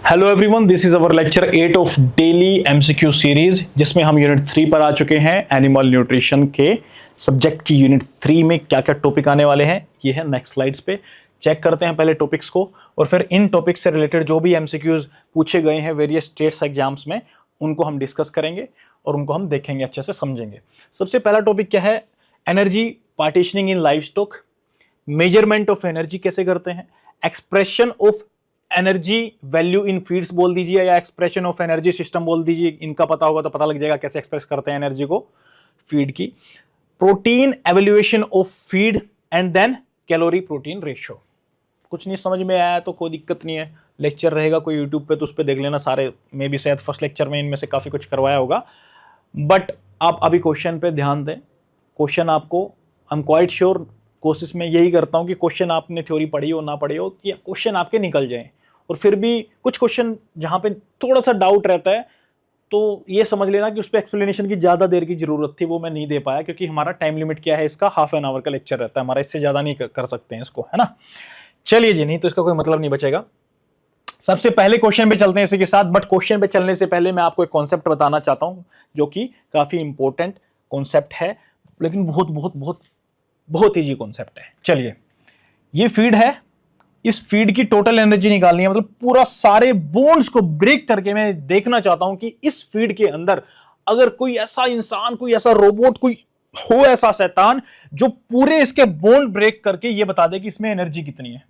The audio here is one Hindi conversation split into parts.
Hello everyone, this is our lecture 8 of daily MCQ series, जिसमें हम यूनिट 3 पर आ चुके हैं। एनिमल न्यूट्रिशन के सब्जेक्ट की यूनिट 3 में क्या क्या टॉपिक आने वाले हैं ये है नेक्स्ट स्लाइड्स पे। चेक करते हैं पहले टॉपिक्स को और फिर इन टॉपिक्स से रिलेटेड जो भी एमसीक्यूज पूछे गए हैं वेरियस स्टेट्स एग्जाम्स में उनको हम डिस्कस करेंगे और उनको हम देखेंगे, अच्छे से समझेंगे। सबसे पहला टॉपिक क्या है? Energy partitioning in live stock, measurement of energy कैसे करते हैं, expression of energy value in feeds बोल दीजिए या एक्सप्रेशन ऑफ एनर्जी सिस्टम बोल दीजिए। इनका पता होगा तो पता लग जाएगा कैसे एक्सप्रेस करते हैं एनर्जी को फीड की। Protein evaluation of feed and then calorie protein ratio. कुछ नहीं समझ में आया तो कोई दिक्कत नहीं है, लेक्चर रहेगा कोई यूट्यूब पे तो उस पर देख लेना सारे। मे भी शायद फर्स्ट लेक्चर में इनमें से काफ़ी कुछ करवाया होगा, बट आप अभी क्वेश्चन पे ध्यान दें। क्वेश्चन आपको, आई एम क्वाइट श्योर, कोशिश में यही करता हूँ कि क्वेश्चन आपने थ्योरी पढ़ी हो ना पढ़ी हो कि क्वेश्चन आपके निकल जाएं। और फिर भी कुछ क्वेश्चन जहाँ पे थोड़ा सा डाउट रहता है तो ये समझ लेना कि उस पर एक्सप्लेनेशन की ज़्यादा देर की जरूरत थी, वो मैं नहीं दे पाया क्योंकि हमारा टाइम लिमिट क्या है, इसका हाफ एन आवर का लेक्चर रहता है हमारा, इससे ज़्यादा नहीं कर सकते हैं इसको, है ना। चलिए जी, नहीं तो इसका कोई मतलब नहीं बचेगा। सबसे पहले क्वेश्चन पे चलते हैं इसी के साथ, बट क्वेश्चन पे चलने से पहले मैं आपको एक कॉन्सेप्ट बताना चाहता हूँ जो कि काफ़ी इंपॉर्टेंट कॉन्सेप्ट है, लेकिन बहुत बहुत बहुत बहुत ईजी कॉन्सेप्ट है। चलिए, ये फीड है, इस फीड की टोटल एनर्जी निकालनी है, मतलब पूरा सारे बॉन्ड्स को ब्रेक करके मैं देखना चाहता हूं कि इस फीड के अंदर अगर कोई ऐसा इंसान, कोई ऐसा रोबोट, कोई हो ऐसा शैतान जो पूरे इसके बॉन्ड ब्रेक करके ये बता दे कि इसमें एनर्जी कितनी है।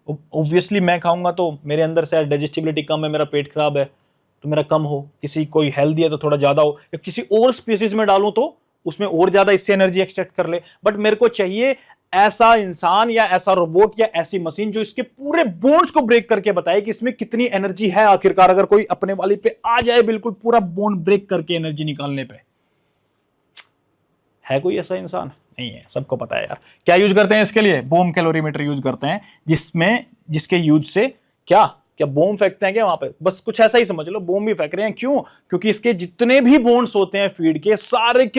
ऑब्वियसली मैं खाऊंगा तो मेरे अंदर से डाइजेस्टिबिलिटी कम है, मेरा पेट खराब है तो मेरा कम हो, किसी कोई हेल्दी है तो थोड़ा ज्यादा हो, या किसी और स्पीसीज में डालूं तो उसमें और ज्यादा इससे एनर्जी एक्सट्रैक्ट कर ले। बट मेरे को चाहिए ऐसा इंसान या ऐसा रोबोट या ऐसी मशीन जो इसके पूरे बोन्स को ब्रेक करके बताए कि इसमें कितनी एनर्जी है आखिरकार, अगर कोई अपने वाली पे आ जाए बिल्कुल पूरा बोन ब्रेक करके एनर्जी निकालने पे। है कोई ऐसा इंसान? नहीं है, सबको पता है यार। क्या यूज करते हैं इसके लिए? बॉम कैलोरीमीटर यूज करते हैं, जिसके यूज से क्या क्या बॉम्ब फेंकते हैं क्या वहां पे? बस कुछ ऐसा ही समझ लो, बॉम्ब भी फेंक रहे हैं। क्यों? क्योंकि इसके जितने भी बॉन्ड्स होते हैं फीड के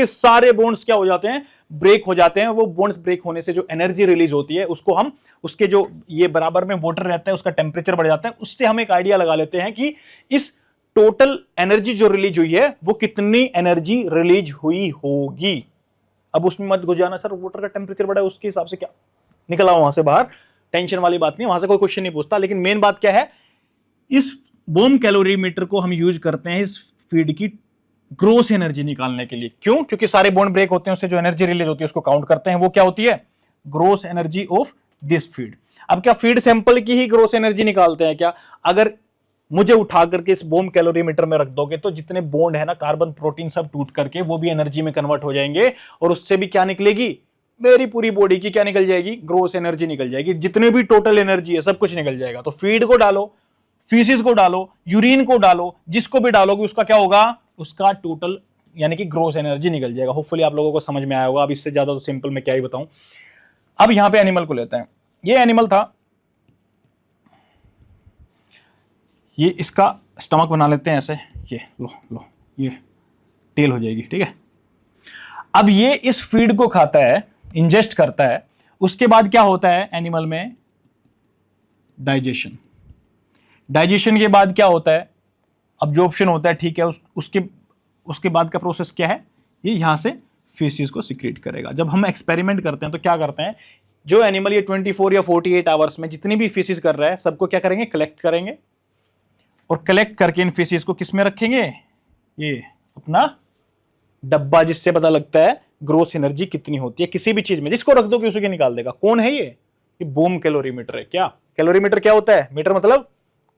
सारे बॉन्ड्स क्या हो जाते हैं? ब्रेक हो जाते हैं। वो बॉन्ड्स ब्रेक होने से जो एनर्जी रिलीज होती है उसको हम, उसके जो ये बराबर में वाटर रहता है उसका टेम्परेचर बढ़ जाता है, उससे हम एक आइडिया लगा लेते हैं कि इस टोटल एनर्जी जो रिलीज हुई है वो कितनी एनर्जी रिलीज हुई होगी। अब उसमें मत घुस जाना, सर वाटर का टेम्परेचर बढ़ा है उसके हिसाब से क्या निकला वहां से बाहर, टेंशन वाली बात नहीं, वहां से कोई क्वेश्चन नहीं पूछता। लेकिन मेन बात क्या है, इस बॉम कैलोरीमीटर को हम यूज करते हैं इस फीड की ग्रोस एनर्जी निकालने के लिए। क्यों? क्योंकि सारे बॉन्ड ब्रेक होते हैं, उससे जो एनर्जी रिलीज होती है उसको काउंट करते हैं। वो क्या होती है? Gross energy of this feed. अब क्या फीड सैंपल की ही ग्रोस एनर्जी निकालते हैं क्या? अगर मुझे उठा करके इस बॉम कैलोरीमीटर में रख दोगे तो जितने बॉन्ड है ना, कार्बन प्रोटीन सब टूट करके वो भी एनर्जी में कन्वर्ट हो जाएंगे और उससे भी क्या निकलेगी? मेरी पूरी बॉडी की क्या निकल जाएगी? ग्रोस एनर्जी निकल जाएगी। जितने भी टोटल एनर्जी है सब कुछ निकल जाएगा। तो फीड को डालो, फीसिस को डालो, यूरिन को डालो, जिसको भी डालोगे उसका क्या होगा? उसका टोटल यानी कि ग्रोस एनर्जी निकल जाएगा। होपफुली आप लोगों को समझ में आया होगा। अब इससे ज्यादा तो सिंपल मैं क्या ही बताऊं। अब यहां पे एनिमल को लेते हैं। ये एनिमल था, ये इसका स्टमक बना लेते हैं ऐसे, ये लो लो, ये टेल हो जाएगी, ठीक है। अब ये इस फीड को खाता है, इंजेस्ट करता है, उसके बाद क्या होता है एनिमल में? डाइजेशन। डाइजेशन के बाद क्या होता है? अब्जॉर्प्शन होता है, ठीक है। उसके बाद का प्रोसेस क्या है? ये यहां से फीसिस को सिक्रीट करेगा। जब हम एक्सपेरिमेंट करते हैं तो क्या करते हैं, जो एनिमल ये 24 या 48 आवर्स में जितनी भी फीसिस कर रहा है सबको क्या करेंगे? कलेक्ट करेंगे और कलेक्ट करके इन फीसिस को किस में रखेंगे? ये अपना डब्बा, जिससे पता लगता है ग्रोस एनर्जी कितनी होती है किसी भी चीज में। जिसको रख दो कि उसे निकाल देगा। कौन है ये बॉम कैलोरीमीटर है। क्या कैलोरीमीटर क्या होता है? मीटर मतलब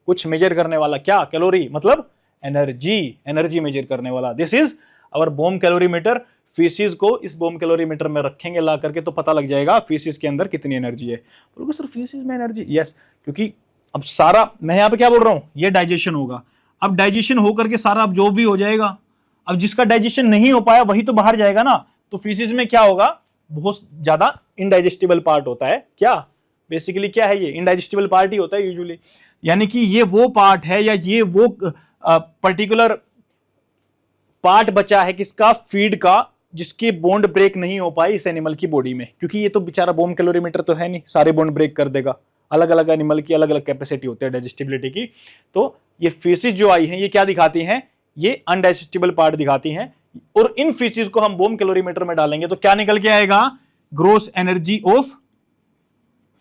कुछ मेजर करने वाला, क्या कैलोरी मतलब एनर्जी, एनर्जी मेजर करने वाला। This is our bomb calorimeter. Faeces को इस बॉम कैलोरीमीटर में रखेंगे ला करके तो पता लग जाएगा फीसिस के अंदर कितनी एनर्जी है। बोलोगे सर फीसिस में एनर्जी? यस, क्योंकि अब सारा, मैं यहां पे क्या बोल रहा हूं, ये डाइजेशन होगा। अब डाइजेशन होकर के सारा अब जो भी हो जाएगा, अब जिसका डाइजेशन नहीं हो पाया वही तो बाहर जाएगा ना। तो फीसिस में क्या होगा? बहुत ज्यादा इनडाइजेस्टिबल पार्ट होता है। क्या बेसिकली क्या है? ये इनडाइजेस्टिबल पार्ट ही होता है यूजुअली। यानी कि ये वो पार्ट है या ये वो पर्टिकुलर पार्ट बचा है किसका? फीड का, जिसकी बॉन्ड ब्रेक नहीं हो पाई इस एनिमल की बॉडी में। क्योंकि ये तो बेचारा बॉम कैलोरीमीटर तो है नहीं, सारे बॉन्ड ब्रेक कर देगा। अलग अलग एनिमल की अलग अलग कैपेसिटी होती है डाइजेस्टिबिलिटी की। तो ये फीसिस जो आई हैं ये क्या दिखाती हैं, ये अनडाइजेस्टिबल पार्ट दिखाती हैं, और इन फीसिस को हम बोम कैलोरीमीटर में डालेंगे तो क्या निकल के आएगा, ग्रोस एनर्जी ऑफ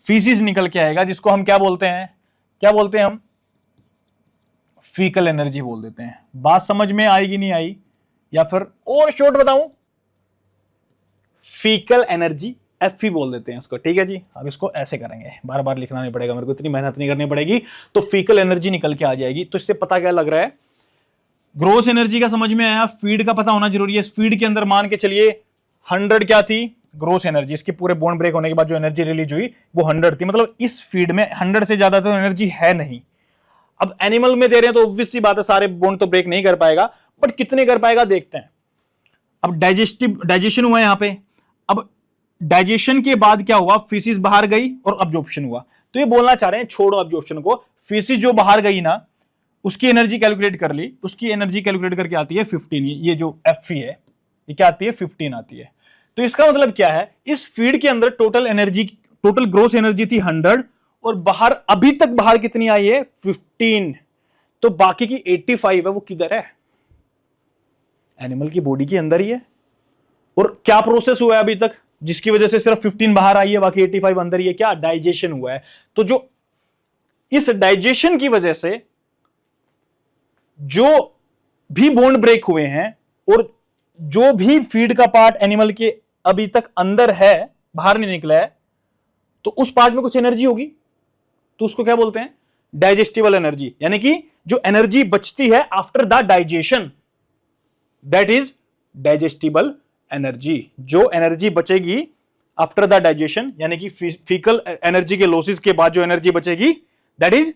फीसिस निकल के आएगा, जिसको हम क्या बोलते हैं, क्या बोलते हैं हम, फीकल एनर्जी बोल देते हैं। बात समझ में आएगी नहीं आई, या फिर और शॉर्ट बताऊं, फीकल एनर्जी एफई बोल देते हैं उसको, ठीक है जी। अब इसको ऐसे करेंगे, बार बार लिखना नहीं पड़ेगा मेरे को, इतनी मेहनत नहीं करनी पड़ेगी, तो फीकल एनर्जी निकल के आ जाएगी। तो इससे पता क्या लग रहा है, ग्रोस एनर्जी का समझ में आया, फीड का पता होना जरूरी है। फीड के अंदर मान के चलिए 100 क्या थी ग्रोस एनर्जी, इसके पूरे बोन ब्रेक होने के बाद जो एनर्जी रिलीज हुई वो 100 थी, मतलब इस फीड में 100 से ज्यादा तो एनर्जी है नहीं। अब एनिमल में दे रहे हैं तो ऑब्वियस सी बात है सारे बोन तो ब्रेक नहीं कर पाएगा, बट कितने कर पाएगा देखते हैं। अब डाइजेशन हुआ यहां पे, अब डाइजेशन के बाद क्या हुआ, फीसिस बाहर गई और अब्जॉर्प्शन हुआ। तो ये बोलना चाह रहे हैं, छोड़ो अब्जॉर्प्शन को, फीसिस जो बाहर गई ना उसकी एनर्जी कैलकुलेट कर ली, उसकी एनर्जी कैलकुलेट करके आती है 15। ये जो एफ है ये क्या आती है, 15 आती है। तो इसका मतलब क्या है, इस फीड के अंदर total energy, total gross energy थी 100, और बाहर अभी तक बाहर कितनी आई है 15। तो बाकी की 85 है वो किधर है, एनिमल की बॉडी के अंदर ही है। और क्या प्रोसेस हुआ है अभी तक जिसकी वजह से सिर्फ 15 बाहर आई है, बाकी 85 अंदर ही है, क्या डाइजेशन हुआ है। तो जो इस डाइजेशन की वजह से जो भी बोन ब्रेक हुए हैं और जो भी फीड का पार्ट एनिमल के अभी तक अंदर है, बाहर नहीं निकला है, तो उस पार्ट में कुछ एनर्जी होगी, तो उसको क्या बोलते हैं, डाइजेस्टिबल एनर्जी। यानी कि जो एनर्जी बचती है after the digestion, that is digestible energy. जो एनर्जी बचेगी आफ्टर द डाइजेशन, यानी कि फीकल एनर्जी के लॉसेस के बाद जो एनर्जी बचेगी, दैट इज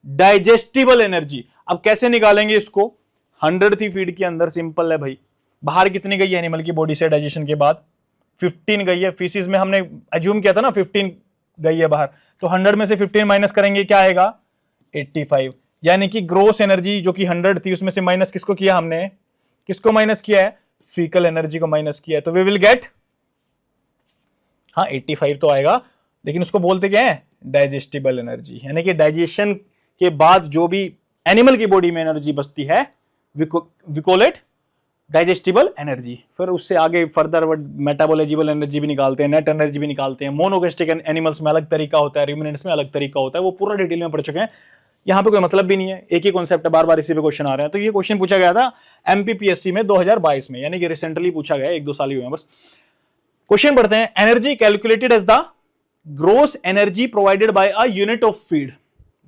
डाइजेस्टिबल एनर्जी। अब कैसे निकालेंगे इसको, 100 थी फीड के अंदर, सिंपल है भाई, बाहर कितनी गई है एनिमल की बॉडी से डाइजेशन के बाद, 15 गई है। फीसिस में हमने एज्यूम किया था ना 15 गई है बाहर, तो 100 में से 15 माइनस करेंगे क्या आएगा 85। यानी कि ग्रोस एनर्जी जो कि 100 थी उसमें से माइनस किसको किया हमने, किसको माइनस किया है, फीकल एनर्जी को माइनस किया है। तो वी विल गेट, हाँ 85 तो आएगा, लेकिन उसको बोलते क्या है, डाइजेस्टिबल एनर्जी। यानी कि डाइजेशन के बाद जो भी एनिमल की बॉडी में एनर्जी बचती है we call it digestible energy. फिर उससे आगे फर्दर मेटाबॉलिजिबल एनर्जी भी निकालते हैं, नेट एनर्जी भी निकालते हैं। मोनोगेस्टिक एनिमल्स में अलग तरीका होता है, रूमिनेंट्स में अलग तरीका होता है, वो पूरा डिटेल में पढ़ चुके हैं, यहाँ पे कोई मतलब भी नहीं है, एक ही कॉन्सेप्ट है, बार बार इसी पे क्वेश्चन आ रहे हैं। तो ये क्वेश्चन पूछा गया था एमपीपीएससी में 2022 में, यानी कि रिसेंटली पूछा गया, 1-2 साल ही हुए हैं बस। क्वेश्चन पढ़ते हैं, energy calculated as the gross energy provided by a unit of feed,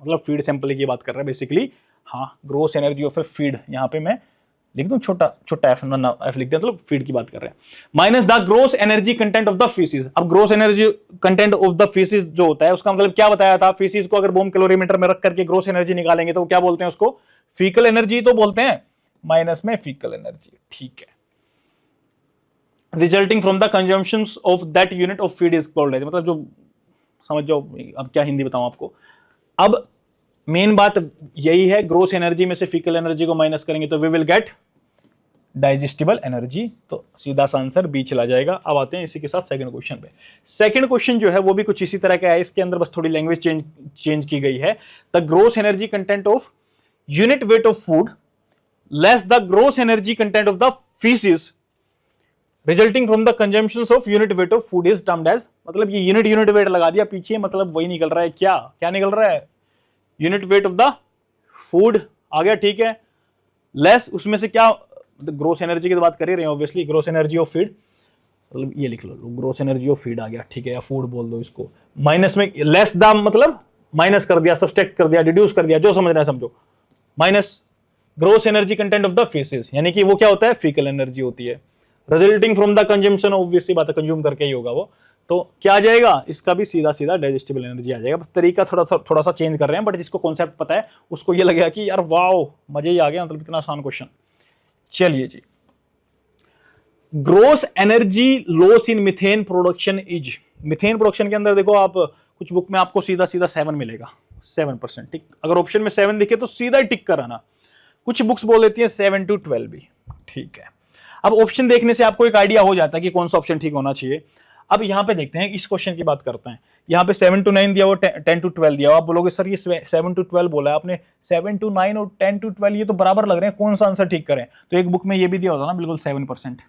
मतलब फीड सैंपल की बात कर रहे हैं बेसिकली। हाँ, gross energy of a feed, यहाँ पे मैं लिख दूं छोटा छोटा एफ, ना एफ लिख दें, मतलब फीड की बात कर रहे हैं, minus the gross energy content of the faeces. अब gross energy content of the faeces जो होता है उसका मतलब क्या बताया था, फीसिस को अगर बोम कैलोरीमीटर में रख करके ग्रोस एनर्जी निकालेंगे तो क्या बोलते हैं उसको, फीकल एनर्जी तो बोलते हैं, माइनस में फीकल एनर्जी, ठीक है। Resulting from the consumption of that unit of feed is called, मतलब जो समझ जाओ, अब क्या हिंदी बताऊं आपको। अब मेन बात यही है, ग्रोस एनर्जी में से फीकल एनर्जी को माइनस करेंगे तो we will get digestible energy. तो सीधा सा आंसर बी चला जाएगा। अब आते हैं इसी के साथ सेकंड क्वेश्चन पे। सेकंड क्वेश्चन जो है वो भी कुछ इसी तरह का है, इसके अंदर बस थोड़ी लैंग्वेज चेंज की गई है। The gross energy content of unit weight of food less the gross energy content of the faeces resulting from the consumption of unit weight of food is termed as, मतलब ये यूनिट वेट लगा दिया पीछे, मतलब वही निकल रहा है, क्या निकल रहा है, unit weight of the food आ गया, ठीक है। लेस उसमें से क्या, ग्रोस एनर्जी की बात कर ही रहे हैं obviously, gross energy of feed, मतलब ये लिख लो, ग्रोस एनर्जी ऑफ फीड आ गया, ठीक है, या फूड बोल दो इसको। माइनस में लेस द मतलब माइनस कर दिया, सब्सट्रैक्ट कर दिया, डिड्यूस कर दिया, जो समझना है समझो, minus gross energy content of the faeces, यानी कि वो क्या होता है, फीकल एनर्जी होती है। Resulting from the consumption, obviously बात है, कंज्यूम करके ही होगा वो, तो क्या आ जाएगा, इसका भी सीधा सीधा डाइजेस्टिबल एनर्जी आ जाएगा। तरीका थोड़ा सा चेंज कर रहे हैं, बट जिसको कॉन्सेप्ट पता है उसको ये लगेगा कि यार वाओ मजे ही आ गया, मतलब इतना आसान क्वेश्चन। चलिए जी, gross energy loss in methane production is, methane production के अंदर देखो आप, कुछ बुक में आपको सीधा सीधा 7 मिलेगा, 7%, ठीक। अगर ऑप्शन में 7 दिखे तो सीधा ही टिक कराना, कुछ बुक्स बोल देती है 7 to 12 भी, ठीक है। अब ऑप्शन देखने से आपको एक आइडिया हो जाता है कि कौन सा ऑप्शन ठीक होना चाहिए। अब यहाँ पे देखते हैं, इस क्वेश्चन की बात करते हैं। यहाँ पे 7 to 9 दिया हुआ, 10 to 12 दिया हुआ। आप बोलोगे सर ये 7 to 12 बोला है आपने, 7 to 9 और 10 to 12 ये तो बराबर लग रहे हैं, कौन सा आंसर ठीक करें? तो एक बुक में ये भी दिया होता ना बिल्कुल 7%,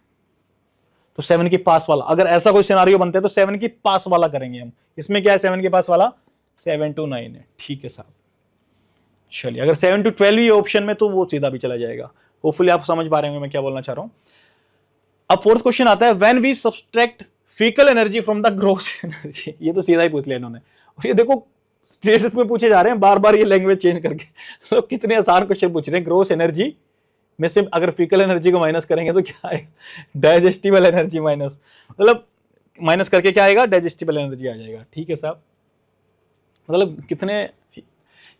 तो 7 के पास वाला, अगर ऐसा कोई सिनारियो बनता है तो 7 के पास वाला करेंगे हम। इसमें क्या है 7 के पास वाला? 7 to 9 है, ठीक है साहब। चलिए, अगर 7 to 12 ही ऑप्शन में तो वो सीधा भी चला जाएगा। होपफुली आप समझ पा रहे होंगे मैं क्या बोलना चाह रहा हूं। अब फोर्थ क्वेश्चन आता है, when we subtract faecal energy from the gross energy. ये तो सीधा ही पूछ लिया इन्होंने, और ये देखो स्टेटस में पूछे जा रहे हैं बार बार ये लैंग्वेज चेंज करके। तो कितने आसान क्वेश्चन पूछ रहे हैं। ग्रोस एनर्जी में से अगर फीकल एनर्जी को माइनस करेंगे तो क्या आएगा? डाइजेस्टिबल एनर्जी माइनस, मतलब माइनस करके क्या आएगा? डाइजेस्टिबल एनर्जी आ जाएगा। ठीक है साहब, मतलब कितने।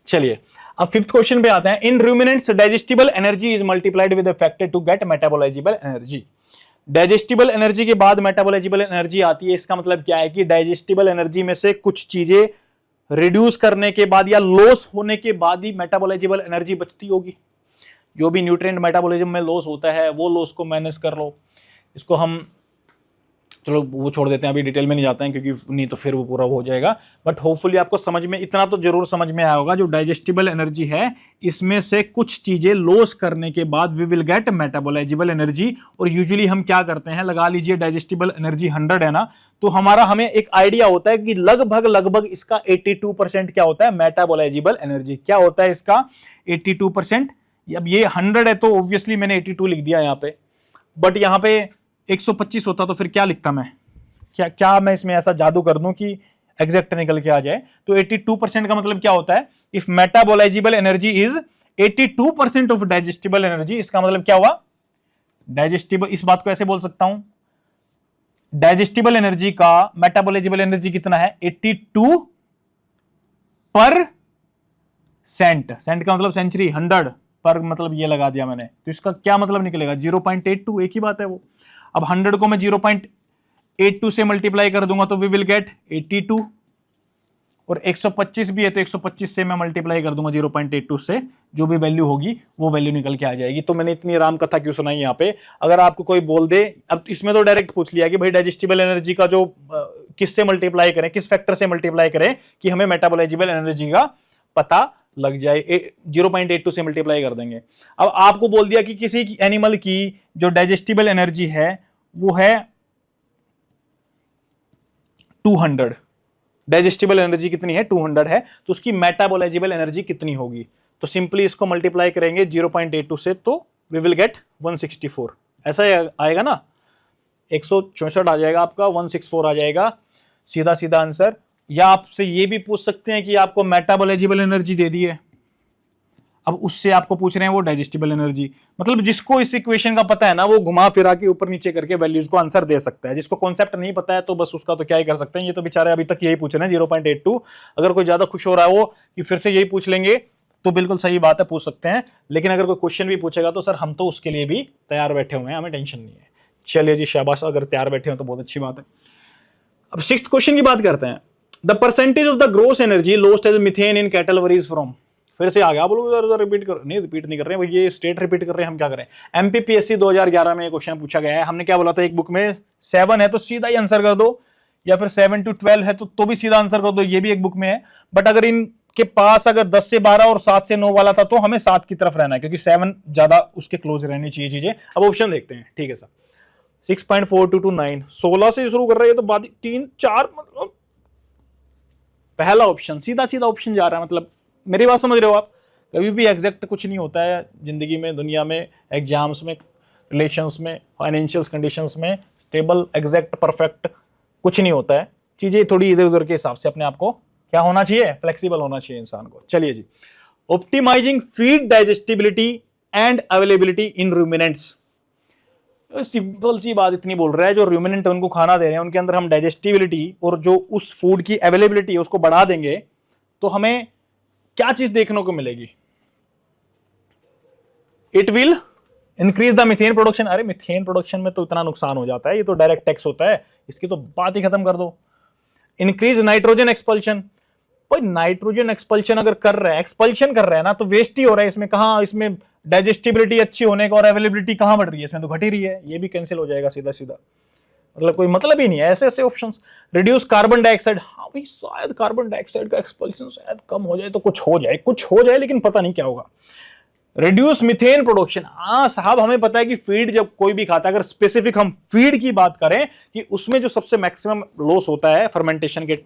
चलिए अब फिफ्थ क्वेश्चन पे आते हैं। In ruminants digestible energy is multiplied with the factor to get metabolisable energy. Digestible energy के बाद मेटाबोलाइजेबल एनर्जी आती है। इसका मतलब क्या है कि डाइजेस्टिबल एनर्जी में से कुछ चीजें रिड्यूस करने के बाद या लॉस होने के बाद ही मेटाबोलाइजेबल एनर्जी बचती होगी। जो भी न्यूट्रिएंट मेटाबॉलिज्म में लॉस होता है वो लॉस को मैनेज कर लो। इसको हम चलो वो छोड़ देते हैं, अभी डिटेल में नहीं जाते हैं क्योंकि नहीं तो फिर वो पूरा हो जाएगा। बट होपफुली आपको समझ में, इतना तो जरूर समझ में आया होगा, जो डाइजेस्टिबल एनर्जी है इसमें से कुछ चीजें लॉस करने के बाद we will gate metabolisable energy. और यूजुअली हम क्या करते हैं, लगा लीजिए डाइजेस्टिबल एनर्जी 100 है ना, तो हमें एक आइडिया होता है कि लगभग इसका 82% क्या होता है? मेटाबोलाइजेबल एनर्जी। क्या होता है इसका? 82%। अब ये 100 है तो ऑब्वियसली मैंने 82 लिख दिया यहाँ पे, बट यहाँ पे 125 होता तो फिर क्या लिखता मैं? क्या मैं इसमें ऐसा जादू कर दूं कि एग्जैक्ट निकल के आ जाए? तो 82% का मतलब क्या होता है? If metabolisable energy is 82% of digestible energy, इसका मतलब क्या हुआ? डाइजेस्टिबल, इस बात को ऐसे बोल सकता हूं, डाइजेस्टिबल एनर्जी का मेटाबोलाइजेबल एनर्जी कितना है? 82%। सेंट का मतलब सेंचुरी, 100 पर मतलब ये लगा दिया मैंने, तो इसका क्या मतलब निकलेगा? 0.82, एक ही बात है वो। अब 100 को मैं 0.82 से मल्टीप्लाई कर दूंगा तो वी विल गेट 82, और 125 भी है तो 125 से मैं मल्टीप्लाई कर दूंगा 0.82 से, जो भी वैल्यू होगी वो वैल्यू निकल के आ जाएगी। तो मैंने इतनी राम कथा क्यों सुनाई यहाँ पे? अगर आपको कोई बोल दे, अब इसमें तो डायरेक्ट पूछ लिया कि भाई डाइजेस्टिबल एनर्जी का जो किससे मल्टीप्लाई करें, किस फैक्टर से मल्टीप्लाई करें कि हमें मेटाबोलाइजेबल एनर्जी का पता लग जाए, 0.82 से मल्टीप्लाई कर देंगे। अब आपको बोल दिया कि किसी एनिमल की जो डाइजेस्टिबल एनर्जी है वो है 200, डाइजेस्टिबल एनर्जी कितनी है? 200 है, तो उसकी मेटाबोलाइजेबल एनर्जी कितनी होगी? तो सिंपली इसको मल्टीप्लाई करेंगे 0.82 से, तो वी विल गेट 164। ऐसा आएगा ना, 164 आ जाएगा आपका, 164 आ जाएगा, सीधा सीधा आंसर। या आपसे ये भी पूछ सकते हैं कि आपको मेटाबोलाइजेबल एनर्जी दे दी है, अब उससे आपको पूछ रहे हैं वो डाइजेस्टिबल एनर्जी। मतलब जिसको इस इक्वेशन का पता है ना, वो घुमा फिरा के ऊपर नीचे करके वैल्यूज को आंसर दे सकता है। जिसको कॉन्सेप्ट नहीं पता है तो बस उसका तो क्या ही कर सकते हैं। ये तो बेचारे अभी तक यही पूछ रहे हैं 0.82। अगर कोई ज्यादा खुश हो रहा है वो कि फिर से यही पूछ लेंगे तो बिल्कुल सही बात है, पूछ सकते हैं। लेकिन अगर कोई क्वेश्चन भी पूछेगा तो सर हम तो उसके लिए भी तैयार बैठे हुए हैं, हमें टेंशन नहीं है। चलिए जी, शाबाश, अगर तैयार बैठे हो तो बहुत अच्छी बात है। अब सिक्स्थ क्वेश्चन की बात करते हैं। The percentage of the gross energy lost as methane in cattle varies from. फिर से आ गया, बोलो रिपीट कर, नहीं रिपीट नहीं कर रहे हैं, ये स्टेट रिपीट कर रहे हैं, हम क्या करें? एमपीपीएससी 2011 में क्वेश्चन पूछा गया है। हमने क्या बोला था, एक बुक में 7 है तो सीधा ही आंसर कर दो, या फिर 7 to 12 है तो भी सीधा आंसर कर दो, ये भी एक बुक में है। बट अगर इनके पास अगर 10 से 12 और 7 से 9 वाला था तो हमें 7 की तरफ रहना है, क्योंकि 7 ज्यादा उसके क्लोज रहनी चाहिए चीजें। अब ऑप्शन देखते हैं, ठीक है सर। 6.42 to 9, 16 से शुरू कर रहे हैं तो बाद 3 4, मतलब पहला ऑप्शन सीधा सीधा ऑप्शन जा रहा है। मतलब मेरी बात समझ रहे हो आप? कभी भी एग्जैक्ट कुछ नहीं होता है जिंदगी में, दुनिया में, एग्जाम्स में, रिलेशंस में, फाइनेंशियल कंडीशंस में, स्टेबल एग्जैक्ट परफेक्ट कुछ नहीं होता है। चीजें थोड़ी इधर उधर के हिसाब से अपने आप को क्या होना चाहिए? फ्लेक्सिबल होना चाहिए इंसान को। चलिए जी, optimising feed digestibility and availability in ruminants. Simple सी बात इतनी बोल रहा है, जो रूमिनेंट उनको खाना दे रहे हैं उनके अंदर हम डाइजेस्टिबिलिटी और जो उस फूड की अवेलेबिलिटी है उसको बढ़ा देंगे तो हमें क्या चीज देखने को मिलेगी? It will increase the methane production. अरे मीथेन प्रोडक्शन में तो इतना नुकसान हो जाता है, ये तो डायरेक्ट टैक्स होता है, इसकी तो बात ही खत्म कर दो। Increase nitrogen expulsion. भाई नाइट्रोजन एक्सपल्शन अगर कर रहा है, एक्सपल्शन कर रहा है ना, तो वेस्ट ही हो रहा है। इसमें कहां, इसमें डाइजेस्टिबिलिटी अच्छी होने का और अवेलेबिलिटी कहां बढ़ रही है? इसमें तो घट ही रही है, ये भी कैंसिल हो जाएगा सीधा सीधा। मतलब कोई मतलब ही नहीं है ऐसे ऐसे ऑप्शंस। रिड्यूस कार्बन डाइऑक्साइड, हाँ भाई शायद कार्बन डाइऑक्साइड का एक्सपल्शन शायद कम हो जाए तो कुछ हो जाए लेकिन पता नहीं क्या होगा। रिड्यूस मीथेन प्रोडक्शन, हाँ साहब हमें पता है कि फीड जब कोई भी खाता है, अगर स्पेसिफिक हम फीड की बात करें कि उसमें जो सबसे मैक्सिमम लॉस होता है फर्मेंटेशन के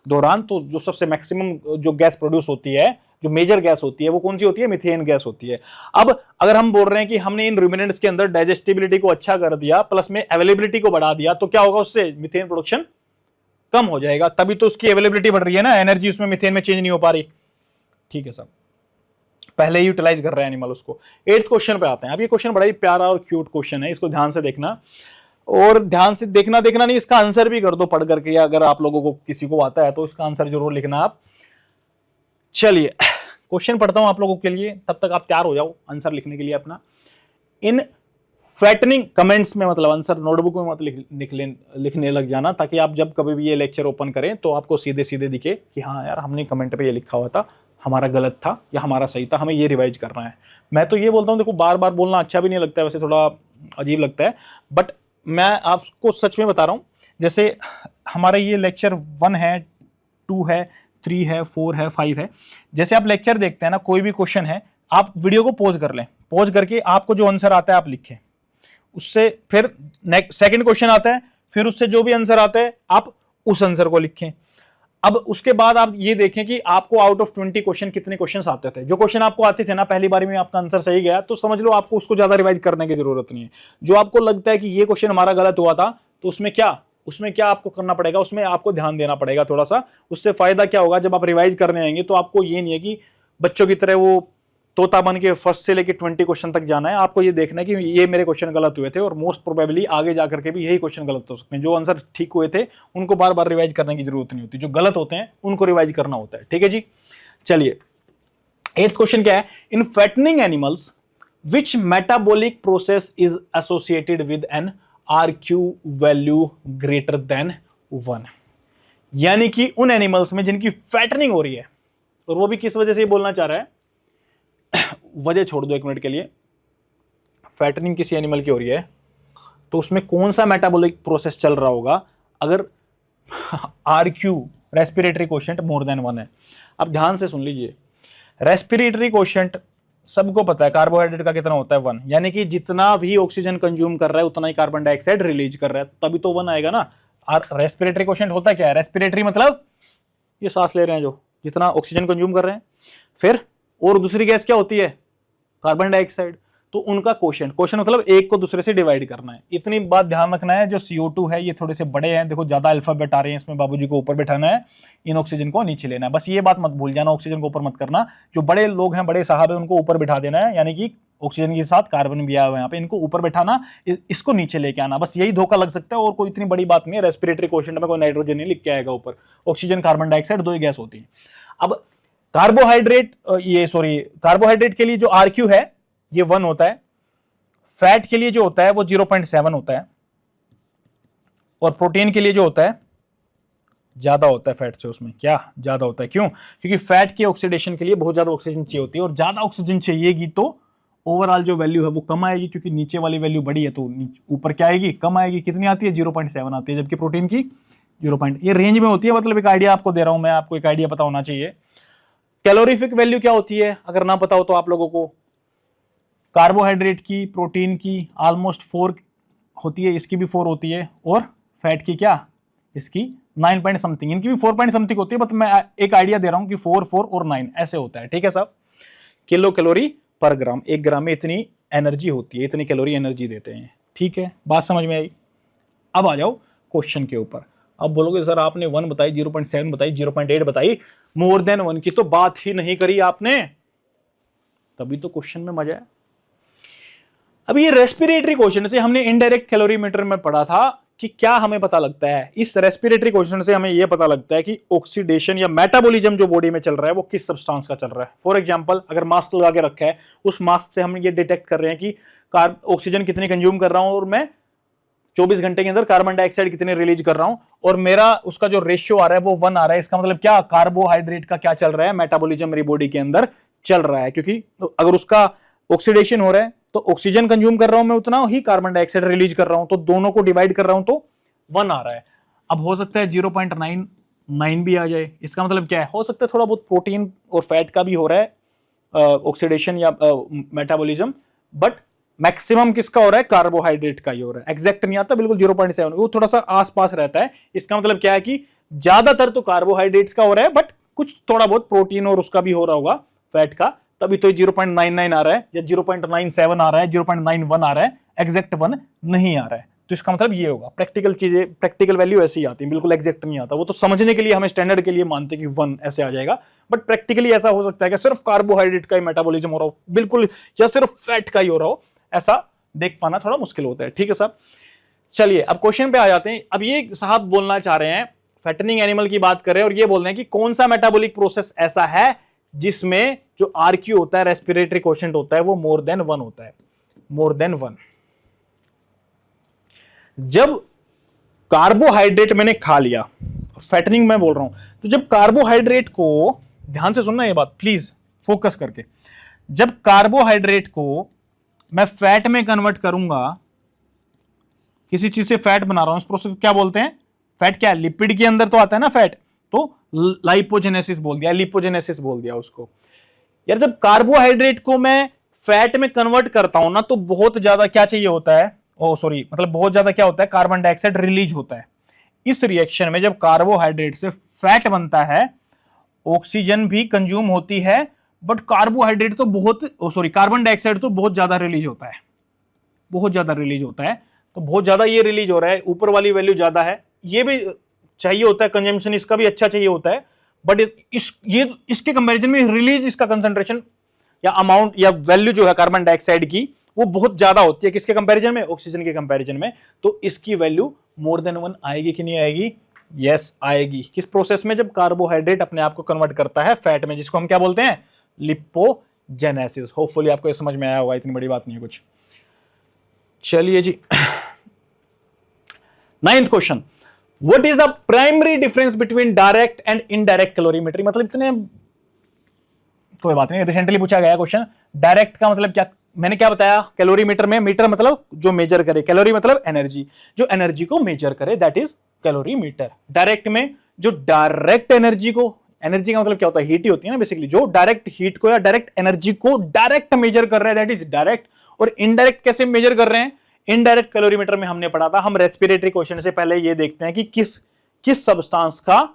दौरान, तो जो सबसे मैक्सिमम जो गैस प्रोड्यूस होती है, जो मेजर गैस होती है, वो कौन सी होती है? मीथेन गैस होती है। अब अगर हम बोल रहे हैं कि हमने इन रूमिनेंट्स के अंदर डाइजेस्टिबिलिटी को अच्छा कर दिया प्लस में अवेलेबिलिटी को बढ़ा दिया, तो क्या होगा? उससे मीथेन प्रोडक्शन कम हो जाएगा, तभी तो उसकी अवेलेबिलिटी बढ़ रही है ना, एनर्जी उसमें मीथेन में चेंज नहीं हो पा रही। ठीक है साहब, पहले ही यूटिलाइज कर रहे हैं एनिमल उसको। 8th क्वेश्चन पे आते हैं। अब ये क्वेश्चन बड़ा ही प्यारा और क्यूट क्वेश्चन है, इसको ध्यान से देखना, और ध्यान से देखना नहीं, इसका आंसर भी कर दो पढ़ करके, अगर आप लोगों को किसी को आता है तो इसका आंसर जरूर लिखना आप। चलिए क्वेश्चन पढ़ता हूं आप लोगों के लिए, तब तक आप तैयार हो जाओ आंसर लिखने के लिए अपना। इन फैटनिंग कमेंट्स में, मतलब आंसर नोटबुक में मत लिखने लग जाना, ताकि आप जब कभी भी ये लेक्चर ओपन करें तो आपको सीधे सीधे दिखे कि हाँ यार हमने कमेंट पे ये लिखा हुआ था, हमारा गलत था या हमारा सही था, हमें ये रिवाइज करना है। मैं तो ये बोलता हूँ, देखो बार बार बोलना अच्छा भी नहीं लगता है, वैसे थोड़ा अजीब लगता है, बट मैं आपको सच में बता रहा हूँ। जैसे हमारा ये लेक्चर 1 है, 2 है, 3 है, 4 है, 5 है। जैसे आप लेक्चर देखते हैं ना, कोई भी क्वेश्चन है, आप वीडियो को पॉज कर लें, पॉज करके आपको जो आंसर आता है आप लिखें, उससे फिर सेकंड क्वेश्चन आता है, फिर उससे जो भी आंसर आता है आप उस आंसर को लिखें। अब उसके बाद आप ये देखें कि आपको आउट ऑफ 20 क्वेश्चन कितने क्वेश्चन आते थे। जो क्वेश्चन आपको आते थे ना पहली बार में आपका आंसर सही गया, तो समझ लो आपको उसको ज्यादा रिवाइज करने की जरूरत नहीं है। जो आपको लगता है कि ये क्वेश्चन हमारा गलत हुआ था, तो उसमें क्या आपको करना पड़ेगा? उसमें आपको ध्यान देना पड़ेगा थोड़ा सा। उससे फायदा क्या होगा, जब आप रिवाइज करने आएंगे तो आपको ये नहीं है कि बच्चों की तरह वो तोता बन के फर्स्ट से लेके 20 क्वेश्चन तक जाना है। आपको ये देखना है कि ये मेरे क्वेश्चन गलत हुए थे, और मोस्ट प्रोबेबली आगे जाकर के भी यही क्वेश्चन गलत हो सकते हैं। जो आंसर ठीक हुए थे उनको बार बार रिवाइज करने की जरूरत नहीं होती, जो गलत होते हैं उनको रिवाइज करना होता है। ठीक है जी, चलिए 8th क्वेश्चन क्या है? In fattening animals which metabolic process is associated with an RQ value greater than 1। यानी कि उन एनिमल्स में जिनकी फैटनिंग हो रही है, और वो भी किस वजह से बोलना चाह रहा है, वजह छोड़ दो 1 मिनट के लिए। फैटनिंग किसी एनिमल की हो रही है तो उसमें कौन सा मेटाबॉलिक प्रोसेस चल रहा होगा अगर RQ respiratory quotient more than 1 है। अब ध्यान से सुन लीजिए, रेस्पिरेटरी कोशेंट सबको पता है कार्बोहाइड्रेट का कितना होता है 1, यानी कि जितना भी ऑक्सीजन कंज्यूम कर रहा है उतना ही कार्बन डाइऑक्साइड रिलीज कर रहा है, तभी तो 1 आएगा ना। और रेस्पिरेटरी कोशेंट होता क्या है? रेस्पिरेटरी मतलब ये सांस ले रहे हैं, जो जितना ऑक्सीजन कंज्यूम कर रहे हैं। फिर और दूसरी गैस क्या होती है? Carbon dioxide. तो उनका क्वोशंट मतलब एक को दूसरे से डिवाइड करना है। इतनी बात ध्यान रखना है, जो CO2 है ये थोड़े से बड़े हैं, देखो ज्यादा अल्फाबेट आ रहे हैं इसमें, बाबूजी को ऊपर बैठाना है, इन ऑक्सीजन को नीचे लेना है। बस ये बात मत भूल जाना, ऑक्सीजन को ऊपर मत करना। जो बड़े लोग हैं, बड़े साहब है, उनको ऊपर बैठा देना है, यानी कि ऑक्सीजन के साथ कार्बन भी आया हुआ है यहाँ पे, इनको ऊपर बैठाना, इसको नीचे लेके आना। बस यही धोखा लग सकता है, और कोई इतनी बड़ी बात नहीं है। रेस्पिरेटरी क्वोशंट में कोई नाइट्रोजन नहीं लिख के आएगा ऊपर, ऑक्सीजन कार्बन डाइऑक्साइड 2 ही गैस होती है। अब कार्बोहाइड्रेट के लिए जो RQ है ये 1 होता है, फैट के लिए जो होता है वो 0.7 होता है, और प्रोटीन के लिए जो होता है ज्यादा होता है फैट से। उसमें क्या ज्यादा होता है? क्यों? क्योंकि फैट के ऑक्सीडेशन के लिए बहुत ज्यादा ऑक्सीजन चाहिए होती है, और ज्यादा ऑक्सीजन चाहिएगी तो ओवरऑल जो वैल्यू है वो कम आएगी, क्योंकि नीचे वाली वैल्यू बड़ी है तो ऊपर क्या आएगी? कम आएगी। कितनी आती है? 0.7 आती है, जबकि प्रोटीन की 0. ये रेंज में होती है, मतलब एक आइडिया आपको दे रहा हूं मैं, आपको एक आइडिया पता होना चाहिए। कैलोरीफिक वैल्यू क्या होती है अगर ना पता हो तो आप लोगों को? कार्बोहाइड्रेट की, प्रोटीन की ऑलमोस्ट 4 होती है, इसकी भी 4 होती है, और फैट की क्या? इसकी 9 पॉइंट समथिंग, इनकी भी 4 पॉइंट समथिंग होती है। बट मैं एक आइडिया दे रहा हूं कि 4, 4 और 9 ऐसे होता है। ठीक है साहब, किलो कैलोरी पर ग्राम, 1 ग्राम में इतनी एनर्जी होती है, इतनी कैलोरी एनर्जी देते हैं। ठीक है, बात समझ में आई? अब आ जाओ क्वेश्चन के ऊपर। अब बोलोगे सर आपने 1 बताई, 0.7 बताई, 0.8 बताई, मोर देन 1 की तो बात ही नहीं करी आपने, तभी तो क्वेश्चन में मजा है। अब ये रेस्पिरेटरी क्वेश्चन से हमने इनडायरेक्ट कैलोरीमीटर में पढ़ा था कि क्या हमें पता लगता है। इस रेस्पिरेटरी क्वेश्चन से हमें यह पता लगता है कि ऑक्सीडेशन या मेटाबॉलिज्म जो बॉडी में चल रहा है वो किस सब्सटेंस का चल रहा है। फॉर एग्जांपल, अगर मास्क लगा के रखा है, उस मास्क से हम ये डिटेक्ट कर रहे हैं कि ऑक्सीजन कितनी कंज्यूम कर रहा हूं, और मैं 24 घंटे के अंदर कार्बन डाइऑक्साइड कितने रिलीज कर रहा हूं, और मेरा उसका जो रेशियो आ रहा है वो 1 आ रहा है। इसका मतलब क्या? कार्बोहाइड्रेट का क्या चल रहा है? मेटाबॉलिज्म मेरी बॉडी के अंदर चल रहा है, क्योंकि अगर उसका ऑक्सीडेशन हो रहा है तो ऑक्सीजन कंज्यूम कर रहा हूं मैं, उतना ही कार्बन डाइऑक्साइड रिलीज कर रहा हूं, तो दोनों को डिवाइड कर रहा हूं तो 1 आ रहा है। अब हो सकता है 0.99 भी आ जाए। इसका मतलब क्या है, हो सकता है थोड़ा बहुत प्रोटीन और फैट का भी हो रहा है ऑक्सीडेशन या मेटाबॉलिज्म, बट मैक्सिमम किसका हो रहा है, कार्बोहाइड्रेट का ही हो रहा है। एग्जैक्ट नहीं आता बिल्कुल 0.7, वो थोड़ा सा आसपास रहता है। इसका मतलब क्या है कि ज्यादातर तो कार्बोहाइड्रेट्स का हो रहा है, बट कुछ थोड़ा बहुत प्रोटीन और उसका भी हो रहा होगा, फैट का, तभी तो 0.99 आ रहा है या 0.97 आ रहा है, 0.91 आ रहा है, एग्जैक्ट 1 नहीं आ रहा है। तो इसका मतलब ये होगा, प्रैक्टिकल चीजें, प्रैक्टिकल वैल्यू ऐसी ही आती है, बिल्कुल एग्जैक्ट नहीं आता। वो तो समझने के लिए हमें स्टैंडर्ड के लिए मानते हैं कि 1 ऐसे आ जाएगा, बट प्रैक्टिकली ऐसा हो सकता है कि सिर्फ कार्बोहाइड्रेट का ही मेटाबॉलिज्म हो रहा हो बिल्कुल, या सिर्फ फैट का ही हो रहा हो, ऐसा देख पाना थोड़ा मुश्किल होता है। ठीक है साहब, चलिए अब क्वेश्चन पे आ जाते हैं। अब ये साहब बोलना चाह रहे हैं, फैटनिंग एनिमल की बात कर रहे हैं, और ये बोल रहे हैं कि कौन सा मेटाबॉलिक प्रोसेस ऐसा है जिसमें जो आरक्यू होता है, रेस्पिरेटरी क्वोशिएंट होता है, वो मोर देन 1 होता है, मोर देन 1। जब कार्बोहाइड्रेट मैंने खा लिया, फैटनिंग मैं बोल रहा हूं, तो जब कार्बोहाइड्रेट को, ध्यान से सुनना ये बात प्लीज, फोकस करके, जब कार्बोहाइड्रेट को मैं फैट में कन्वर्ट करूंगा, किसी चीज से फैट बना रहा हूं, इस प्रोसेस को क्या बोलते हैं, फैट क्या है, लिपिड के अंदर तो आता है ना फैट, तो लाइपोजेनेसिस बोल दिया, लिपोजेनेसिस बोल दिया उसको। यार जब कार्बोहाइड्रेट को मैं फैट में कन्वर्ट करता हूं ना, तो बहुत ज्यादा क्या चाहिए होता है, ओ सॉरी, मतलब बहुत ज्यादा क्या होता है, कार्बन डाइऑक्साइड रिलीज होता है। इस रिएक्शन में जब कार्बोहाइड्रेट से फैट बनता है, ऑक्सीजन भी कंज्यूम होती है, बट कार्बोहाइड्रेट तो बहुत, सॉरी, कार्बन डाइऑक्साइड तो बहुत ज्यादा रिलीज होता है, बहुत ज्यादा रिलीज होता है। तो बहुत ज्यादा ये रिलीज हो रहा है, ऊपर वाली वैल्यू ज्यादा है, ये भी चाहिए होता है, कंजम्पशन इसका भी अच्छा चाहिए होता है, बट इसके कंपैरिजन में रिलीज, इसका कंसंट्रेशन या अमाउंट या वैल्यू जो है कार्बन डाइऑक्साइड की, वो बहुत ज्यादा होती है किसके कंपैरिजन में, ऑक्सीजन के कंपैरिजन में। तो इसकी वैल्यू मोर देन 1 आएगी कि नहीं आएगी, यस आएगी। किस प्रोसेस में, जब कार्बोहाइड्रेट अपने आप को कन्वर्ट करता है फैट में, जिसको हम क्या बोलते हैं, लिपोजेनेसिस। होपफुली आपको ये समझ में आया होगा, इतनी बड़ी बात नहीं है कुछ। चलिए जी, 9th question, what is the primary difference between direct and indirect calorimetry. मतलब इतने, कोई बात नहीं, रिसेंटली पूछा गया क्वेश्चन। डायरेक्ट का मतलब क्या, मैंने क्या बताया, कैलोरीमीटर में, मीटर मतलब जो मेजर करे, कैलोरी मतलब एनर्जी, जो एनर्जी को मेजर करे दैट इज कैलोरीमीटर। डायरेक्ट में जो डायरेक्ट एनर्जी को, एनर्जी का मतलब क्या होता है, हीट ही होती है ना बेसिकली, जो डायरेक्ट हीट को या डायरेक्ट एनर्जी को डायरेक्ट मेजर कर रहा है दैट इज डायरेक्ट। और इनडायरेक्ट कैसे मेजर कर रहे हैं, इनडायरेक्ट कैलोरीमीटर में हमने पढ़ा था, हम रेस्पिरेटरी क्वेश्चन से पहले ये देखते हैं कि किस किस सब्सटेंस का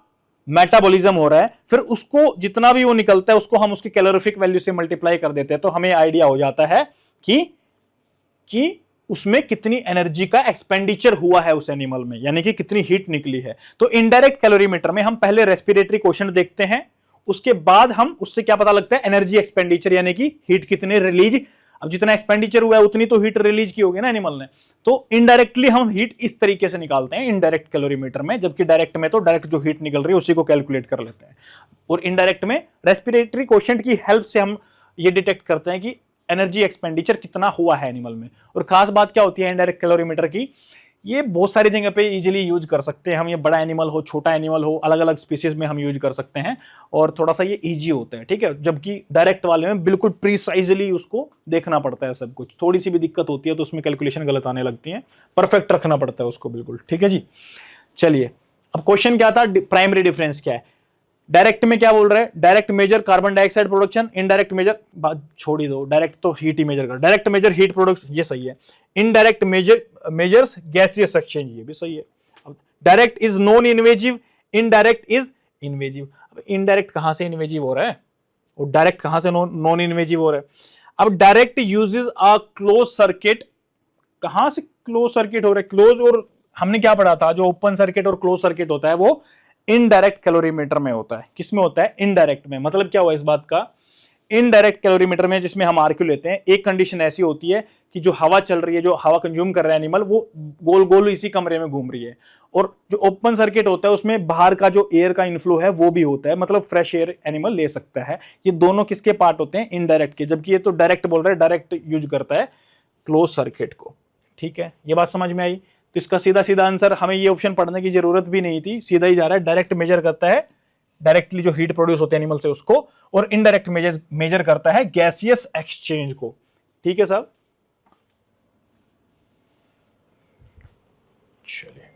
मेटाबॉलिज्म हो रहा है, फिर उसको जितना भी वो निकलता है उसको हम उसकी कैलोरीफिक वैल्यू से मल्टीप्लाई कर देते हैं, तो हमें आइडिया हो जाता है कि उसमें कितनी एनर्जी का एक्सपेंडिचर हुआ है उस एनिमल में, यानी कि कितनी हीट निकली है। तो इनडायरेक्ट कैलोरीमीटर में हम पहले रेस्पिरेटरी क्वेश्चन देखते हैं, उसके बाद हम उससे क्या पता लगता है, एनर्जी एक्सपेंडिचर, यानी कि हीट कितने रिलीज, अब जितना एक्सपेंडिचर हुआ है उतनी तो हीट रिलीज की होगी ना एनिमल ने। तो इनडायरेक्टली हम हीट इस तरीके से निकालते हैं इनडायरेक्ट कैलोरीमीटर में, जबकि डायरेक्ट में तो डायरेक्ट जो हीट निकल रही है उसी को कैलकुलेट कर लेते हैं। और इनडायरेक्ट में रेस्पिरेटरी क्वोशिएंट की हेल्प से हम ये डिटेक्ट करते हैं कि एनर्जी एक्सपेंडिचर कितना हुआ है एनिमल में। और खास बात क्या होती है इनडायरेक्ट कैलोरीमीटर की, ये बहुत सारी जगह पे इजीली यूज कर सकते हैं हम, ये बड़ा एनिमल हो छोटा एनिमल हो, अलग अलग स्पीसीज में हम यूज कर सकते हैं, और थोड़ा सा ये इजी होता है, ठीक है। जबकि डायरेक्ट वाले में बिल्कुल प्रीसाइजली उसको देखना पड़ता है सब कुछ, थोड़ी सी भी दिक्कत होती है तो उसमें कैलकुलेशन गलत आने लगती है, परफेक्ट रखना पड़ता है उसको बिल्कुल, ठीक है जी। चलिए अब क्वेश्चन क्या था, प्राइमरी डिफरेंस क्या है। डायरेक्ट में क्या बोल रहे हैं, direct measure carbon dioxide production, indirect measure, बात छोड़ ही दो, डायरेक्ट तो हीट ही मेजर कर, डायरेक्ट मेजर हीट प्रोडक्शन, ये सही है। इनडायरेक्ट मेजर्स गैसियस एक्सचेंज, ये भी सही है। Direct is non invasive, indirect is invasive. अब इनडायरेक्ट कहां से इन्वेजिव हो रहा है और डायरेक्ट कहां से नॉन इन्वेजिव हो रहा है। अब direct uses a close circuit, कहां से क्लोज सर्किट हो रहा है, क्लोज, और हमने क्या पढ़ा था, जो ओपन सर्किट और क्लोज सर्किट होता है वो इनडायरेक्ट कैलोरीमीटर में होता है। किसमें होता है, इनडायरेक्ट में। मतलब क्या हुआ इस बात का, इनडायरेक्ट कैलोरीमीटर में जिसमें हम आरक्यू लेते हैं, एक कंडीशन ऐसी होती है कि जो हवा चल रही है, जो हवा कंज्यूम कर रहा है एनिमल, वो गोल गोल इसी कमरे में घूम रही है। और जो ओपन सर्किट होता है उसमें बाहर का जो एयर का इनफ्लो है वो भी होता है, मतलब फ्रेश एयर एनिमल ले सकता है। ये दोनों किसके पार्ट होते हैं, इनडायरेक्ट के, जबकि ये तो डायरेक्ट बोल रहा है, डायरेक्ट यूज करता है क्लोज सर्किट को, ठीक है। ये बात समझ में आई। तो इसका सीधा सीधा आंसर, हमें ये ऑप्शन पढ़ने की जरूरत भी नहीं थी, सीधा ही जा रहा है, डायरेक्ट मेजर करता है डायरेक्टली जो हीट प्रोड्यूस होते हैं एनिमल से उसको, और इनडायरेक्ट मेजर करता है गैसियस एक्सचेंज को, ठीक है साहब। चलिए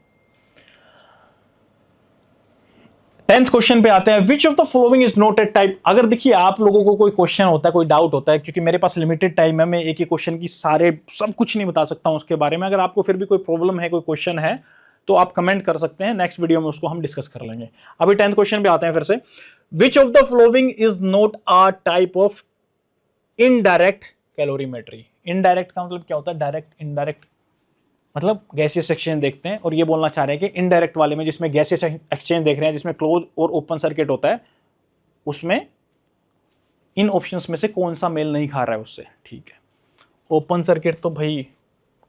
10th क्वेश्चन पे आते हैं, which of the following is not a type. अगर देखिए आप लोगों को कोई क्वेश्चन होता है, कोई डाउट होता है, क्योंकि मेरे पास लिमिटेड टाइम है, मैं एक ही क्वेश्चन की सारे सब कुछ नहीं बता सकता हूं उसके बारे में। अगर आपको फिर भी कोई प्रॉब्लम है, कोई क्वेश्चन है, तो आप कमेंट कर सकते हैं, नेक्स्ट वीडियो में उसको हम डिस्कस कर लेंगे। अभी 10th क्वेश्चन पे आते हैं फिर से, which of the following is not a type of indirect calorimetry. Indirect का मतलब क्या होता है, डायरेक्ट इनडायरेक्ट मतलब गैसियस एक्सचेंज देखते हैं, और ये बोलना चाह रहे हैं कि इनडायरेक्ट वाले में जिसमें गैसियस एक्सचेंज देख रहे हैं, जिसमें क्लोज और ओपन सर्किट होता है, उसमें इन ऑप्शंस में से कौन सा मेल नहीं खा रहा है उससे। ठीक है, ओपन सर्किट तो भाई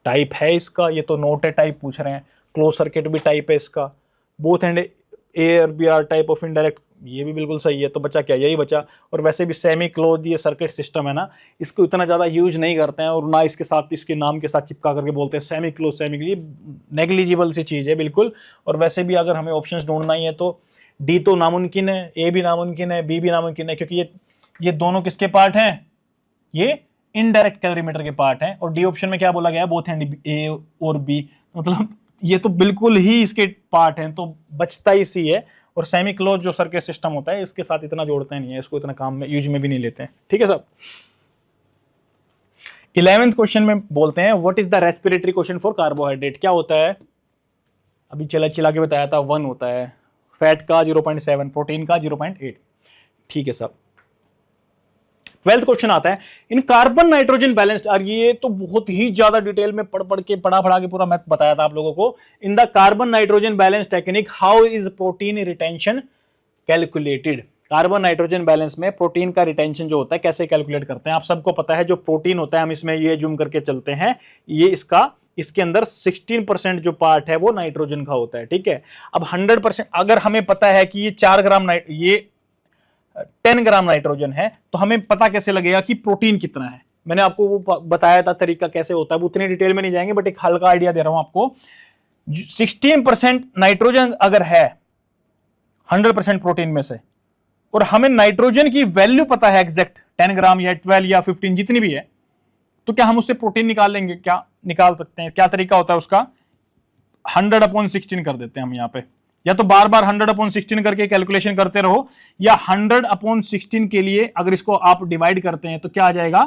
टाइप है इसका, ये तो नोट है टाइप पूछ रहे हैं। क्लोज सर्किट भी टाइप है इसका। बोथ एंड ए और B are type of indirect, ये भी बिल्कुल सही है। तो बचा क्या, यही बचा। और वैसे भी सेमी क्लोज ये सर्किट सिस्टम है ना, इसको इतना ज़्यादा यूज नहीं करते हैं, और ना इसके साथ इसके नाम के साथ चिपका करके बोलते हैं semi close. Semi close negligible सी चीज़ है बिल्कुल। और वैसे भी अगर हमें ऑप्शंस ढूंढना ही है तो डी तो नामुमकिन है, ए भी नामुमकिन है, बी भी नामुमकिन है, क्योंकि ये दोनों किसके पार्ट हैं, ये इनडायरेक्ट कैलोरीमीटर के पार्ट हैं। और डी ऑप्शन में क्या बोला गया है, बोथ एंड ए और बी, मतलब ये तो बिल्कुल ही इसके पार्ट हैं, तो बचता ही सी है। और सेमी क्लोज जो सर्किट सिस्टम होता है, इसके साथ इतना जोड़ते नहीं है, इसको इतना काम में यूज में भी नहीं लेते हैं। ठीक है सब। 11th क्वेश्चन में बोलते हैं, what is the respiratory question for carbohydrate. क्या होता है, अभी चिल्ला के बताया था, 1 होता है, फैट का 0.7, प्रोटीन का 0.8। ठीक है सब। 12th क्वेश्चन आता है, इन कार्बन नाइट्रोजन बैलेंस्ड। और ये तो बहुत ही ज्यादा डिटेल में पढ़ा के पूरा मैथ बताया था आप लोगों को। इन the carbon nitrogen balance technique how is protein retention calculated. Carbon nitrogen balance में प्रोटीन का रिटेंशन जो होता है कैसे कैलकुलेट करते हैं। आप सबको पता है जो प्रोटीन होता है, हम इसमें ये जूम करके चलते हैं, ये इसके अंदर 16% जो पार्ट है वो नाइट्रोजन का होता है। ठीक है, अब 100% अगर हमें पता है कि ये 4 ग्राम ये 10 ग्राम नाइट्रोजन है, तो हमें पता कैसे लगेगा कि प्रोटीन कितना है। मैंने आपको वो बताया था तरीका कैसे होता है, वो उतनी डिटेल में नहीं जाएंगे, बट एक हल्का आइडिया दे रहा हूं आपको। 16% नाइट्रोजन अगर है 100% प्रोटीन में से, और हमें नाइट्रोजन की वैल्यू पता है एग्जैक्ट 10 ग्राम या 12 या 15 जितनी भी है, तो क्या हम उससे प्रोटीन निकाल लेंगे? क्या निकाल सकते हैं? क्या तरीका होता है उसका, 100/16 कर देते हैं हम यहाँ पे, या तो बार बार 100/16 करके कैलकुलेशन करते रहो, या 100/16 के लिए अगर इसको आप डिवाइड करते हैं तो क्या आ जाएगा,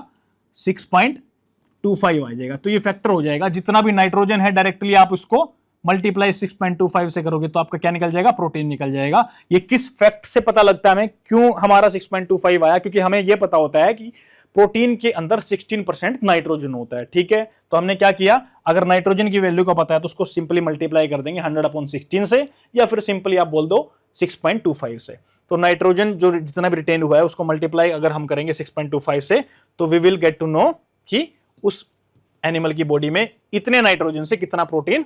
6.25 आ जाएगा। तो ये फैक्टर हो जाएगा, जितना भी नाइट्रोजन है डायरेक्टली आप उसको मल्टीप्लाई 6.25 से करोगे तो आपका क्या निकल जाएगा, प्रोटीन निकल जाएगा। ये किस फैक्ट से पता लगता है हमें, क्यों हमारा 6.25 आया, क्योंकि हमें यह पता होता है कि प्रोटीन के अंदर 16% नाइट्रोजन होता है। ठीक है, तो हमने क्या किया, अगर नाइट्रोजन की वैल्यू का पता है तो उसको सिंपली मल्टीप्लाई कर देंगे 100/16 से, या फिर सिंपली आप बोल दो 6.25 से। तो नाइट्रोजन जो जितना भी रिटेन हुआ है उसको मल्टीप्लाई अगर हम करेंगे 6.25 से, तो we will get to know कि उस एनिमल की बॉडी में इतने नाइट्रोजन से कितना प्रोटीन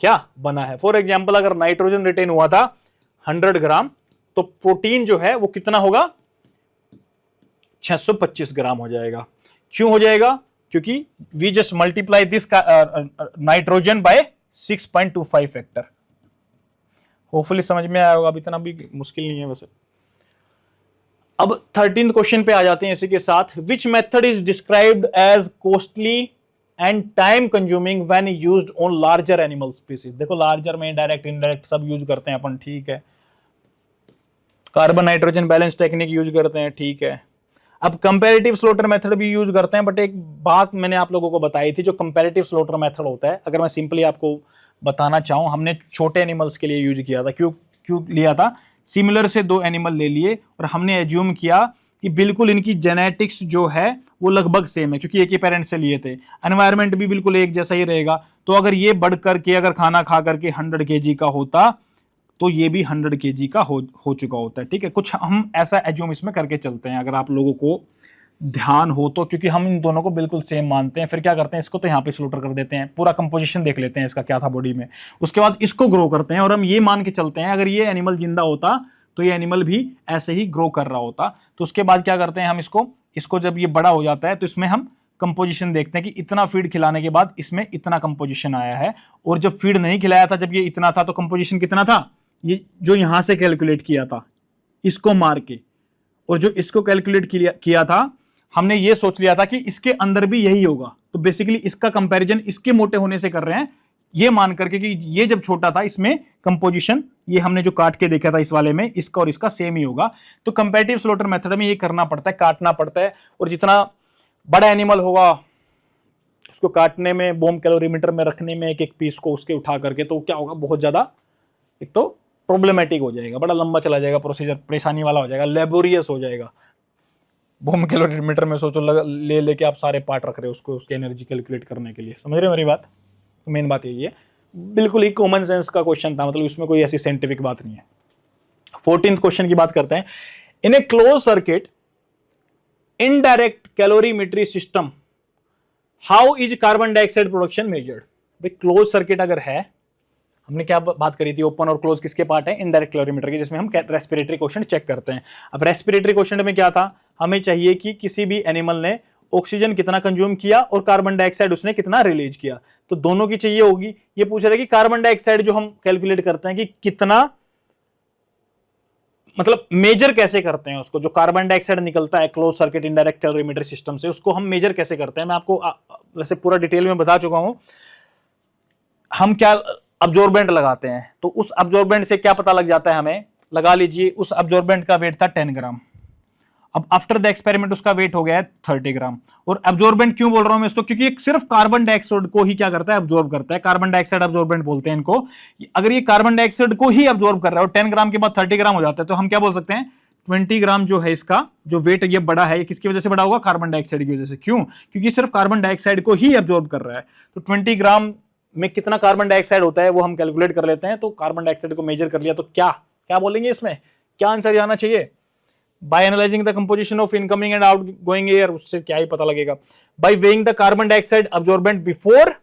क्या बना है। फॉर एग्जाम्पल, अगर नाइट्रोजन रिटेन हुआ था 100 ग्राम, तो प्रोटीन जो है वो कितना होगा, 625 ग्राम हो जाएगा। क्यों हो जाएगा, क्योंकि we just multiply this nitrogen by 6.25 factor. Hopefully समझ में आया होगा, अब इतना भी मुश्किल नहीं है वैसे। अब 13th क्वेश्चन पे आ जाते हैं इसी के साथ, which method is described as costly and time consuming when used on larger animal species. देखो लार्जर में डायरेक्ट इनडायरेक्ट सब यूज करते हैं अपन, ठीक है। Carbon nitrogen balance technique use करते हैं, ठीक है। अब कंपैरेटिव स्लॉटर मेथड भी यूज करते हैं, बट एक बात मैंने आप लोगों को बताई थी, जो कंपैरेटिव स्लॉटर मेथड होता है, अगर मैं सिंपली आपको बताना चाहूं, हमने छोटे एनिमल्स के लिए यूज किया था। क्यों लिया था, सिमिलर से 2 एनिमल ले लिए और हमने एज्यूम किया कि बिल्कुल इनकी जेनेटिक्स जो है वो लगभग सेम है, क्योंकि एक ही पेरेंट से लिए थे, एनवायरमेंट भी बिल्कुल एक जैसा ही रहेगा। तो अगर ये बढ़ करके अगर खाना खा करके 100 kg का होता, तो ये भी 100 kg का हो चुका होता है। ठीक है, कुछ हम ऐसा एज्यूम इसमें करके चलते हैं, अगर आप लोगों को ध्यान हो तो, क्योंकि हम इन दोनों को बिल्कुल सेम मानते हैं। फिर क्या करते हैं, इसको तो यहाँ पे स्लॉटर कर देते हैं, पूरा कंपोजिशन देख लेते हैं इसका क्या था बॉडी में, उसके बाद इसको ग्रो करते हैं, और हम ये मान के चलते हैं अगर ये एनिमल जिंदा होता तो ये एनिमल भी ऐसे ही ग्रो कर रहा होता। तो उसके बाद क्या करते हैं हम, इसको जब ये बड़ा हो जाता है तो इसमें हम कंपोजिशन देखते हैं कि इतना फीड खिलाने के बाद इसमें इतना कंपोजिशन आया है, और जब फीड नहीं खिलाया था, जब ये इतना था, तो कंपोजिशन कितना था, ये जो यहां से कैलकुलेट किया था इसको मार के, और जो इसको कैलकुलेट किया था हमने ये सोच लिया था कि इसके अंदर भी यही होगा। तो बेसिकली इसका कंपैरिजन इसके मोटे होने से कर रहे हैं, ये मान करके कि ये जब छोटा था इसमें कंपोजिशन, ये हमने जो काट के देखा था इस वाले में, इसका और इसका सेम ही होगा। तो कंपैरेटिव स्लॉटर मेथड में ये करना पड़ता है, काटना पड़ता है, और जितना बड़ा एनिमल होगा उसको काटने में, बोम कैलोरीमीटर में रखने में एक एक पीस को उसके उठा करके, तो क्या होगा, बहुत ज्यादा एक तो प्रॉब्लमेटिक हो जाएगा, बड़ा लंबा चला जाएगा प्रोसीजर, परेशानी वाला हो जाएगा, लेबोरियस हो जाएगा। बोम कैलोरीमीटर में सोचो ले लेके आप सारे पार्ट रख रहे हो उसको, उसकी एनर्जी कैलकुलेट करने के लिए। समझ रहे हो मेरी बात? तो मेन बात यही है, बिल्कुल ही कॉमन सेंस का क्वेश्चन था, मतलब इसमें कोई ऐसी साइंटिफिक बात नहीं है। 14th क्वेश्चन की बात करते हैं। In a close circuit indirect calorimetry system how is carbon dioxide production measured? भाई क्लोज सर्किट अगर है, हमने क्या बात करी थी, ओपन और क्लोज किसके पार्ट है, इनडायरेक्ट कैलोरीमीटर के, जिसमें हम रेस्पिरेटरी क्वेश्चन चेक करते हैं। अब रेस्पिरेटरी क्वेश्चन में क्या था, हमें चाहिए कि किसी भी एनिमल ने ऑक्सीजन कितना कंज्यूम किया और कार्बन डाइऑक्साइड उसने कितना रिलीज किया, तो दोनों की चाहिए होगी। ये पूछ रहा है कि कार्बन डाइऑक्साइड जो हम कैलकुलेट करते हैं कि कितना, मतलब मेजर कैसे करते हैं उसको, जो कार्बन डाइऑक्साइड निकलता है close circuit indirect calorimeter system से, उसको हम मेजर कैसे करते हैं, मैं आपको वैसे पूरा डिटेल में बता चुका हूं। हम क्या अब्जॉर्बेंट लगाते हैं, तो उस अब्जॉर्बेंट से क्या पता लग जाता है हमें, लगा लीजिए उस अब्जॉर्बेंट का वेट था 10 ग्राम, अब आफ्टर द एक्सपेरिमेंट उसका वेट हो गया है 30 ग्राम। और अब्जॉर्बेंट क्यों बोल रहा हूं मैं इसको, क्योंकि एक सिर्फ कार्बन डाइऑक्साइड को ही क्या करता है, अब्जॉर्ब करता है, कार्बन डाइऑक्साइड अब्जॉर्बेंट बोलते हैं इनको। अगर ये कार्बन डाइऑक्साइड को ही अब्जॉर्ब कर रहा है और 10 ग्राम के बाद 30 ग्राम हो जाता है, तो हम क्या बोल सकते हैं, 20 ग्राम जो है इसका जो वेट ये बड़ा है, ये किसकी वजह से बड़ा होगा, कार्बन डाइऑक्साइड की वजह से। क्यों? क्योंकि सिर्फ कार्बन डाइऑक्साइड को ही अब्जॉर्ब कर रहा है। तो 20 ग्राम में कितना कार्बन डाइऑक्साइड होता है वो हम कैलकुलेट कर लेते हैं। तो कार्बन डाइऑक्साइड को मेजर कर लिया, तो क्या क्या बोलेंगे इसमें, क्या आंसर जाना चाहिए, by analysing the composition of incoming and outgoing air, उससे क्या ही पता लगेगा। By weighing the carbon dioxide absorbent before,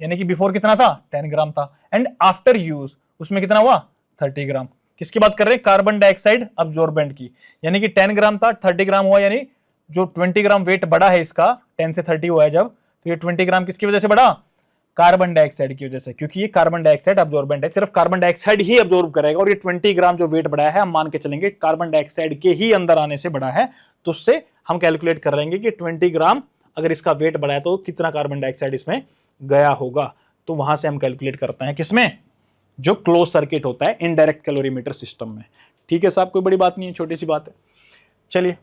यानी कि बिफोर कितना था, 10 ग्राम था, एंड आफ्टर यूज उसमें कितना हुआ, 30 ग्राम। किसकी बात कर रहे हैं, कार्बन डाइऑक्साइड अब्जॉर्बेंट की, यानी कि 10 ग्राम था, 30 ग्राम हुआ, यानी जो 20 ग्राम वेट बढ़ा है इसका, 10 से 30 हुआ है जब, तो ये 20 ग्राम किसकी वजह से बढ़ा, कार्बन डाइऑक्साइड की वजह से, क्योंकि ये कार्बन डाइऑक्साइड अब्जॉर्बेंट है, सिर्फ कार्बन डाइऑक्साइड ही अब्जॉर्ब करेगा। और ये 20 ग्राम जो वेट बढ़ा है, हम मान के चलेंगे कार्बन डाइऑक्साइड के ही अंदर आने से बढ़ा है, तो उससे हम कैलकुलेट कर लेंगे कि 20 ग्राम अगर इसका वेट बढ़ा है तो कितना कार्बन डाइऑक्साइड इसमें गया होगा। तो वहां से हम कैलकुलेट करते हैं किसमें, जो क्लोज सर्किट होता है इनडायरेक्ट कैलोरीमीटर सिस्टम में। ठीक है साहब, कोई बड़ी बात नहीं है, छोटी सी बात है। चलिए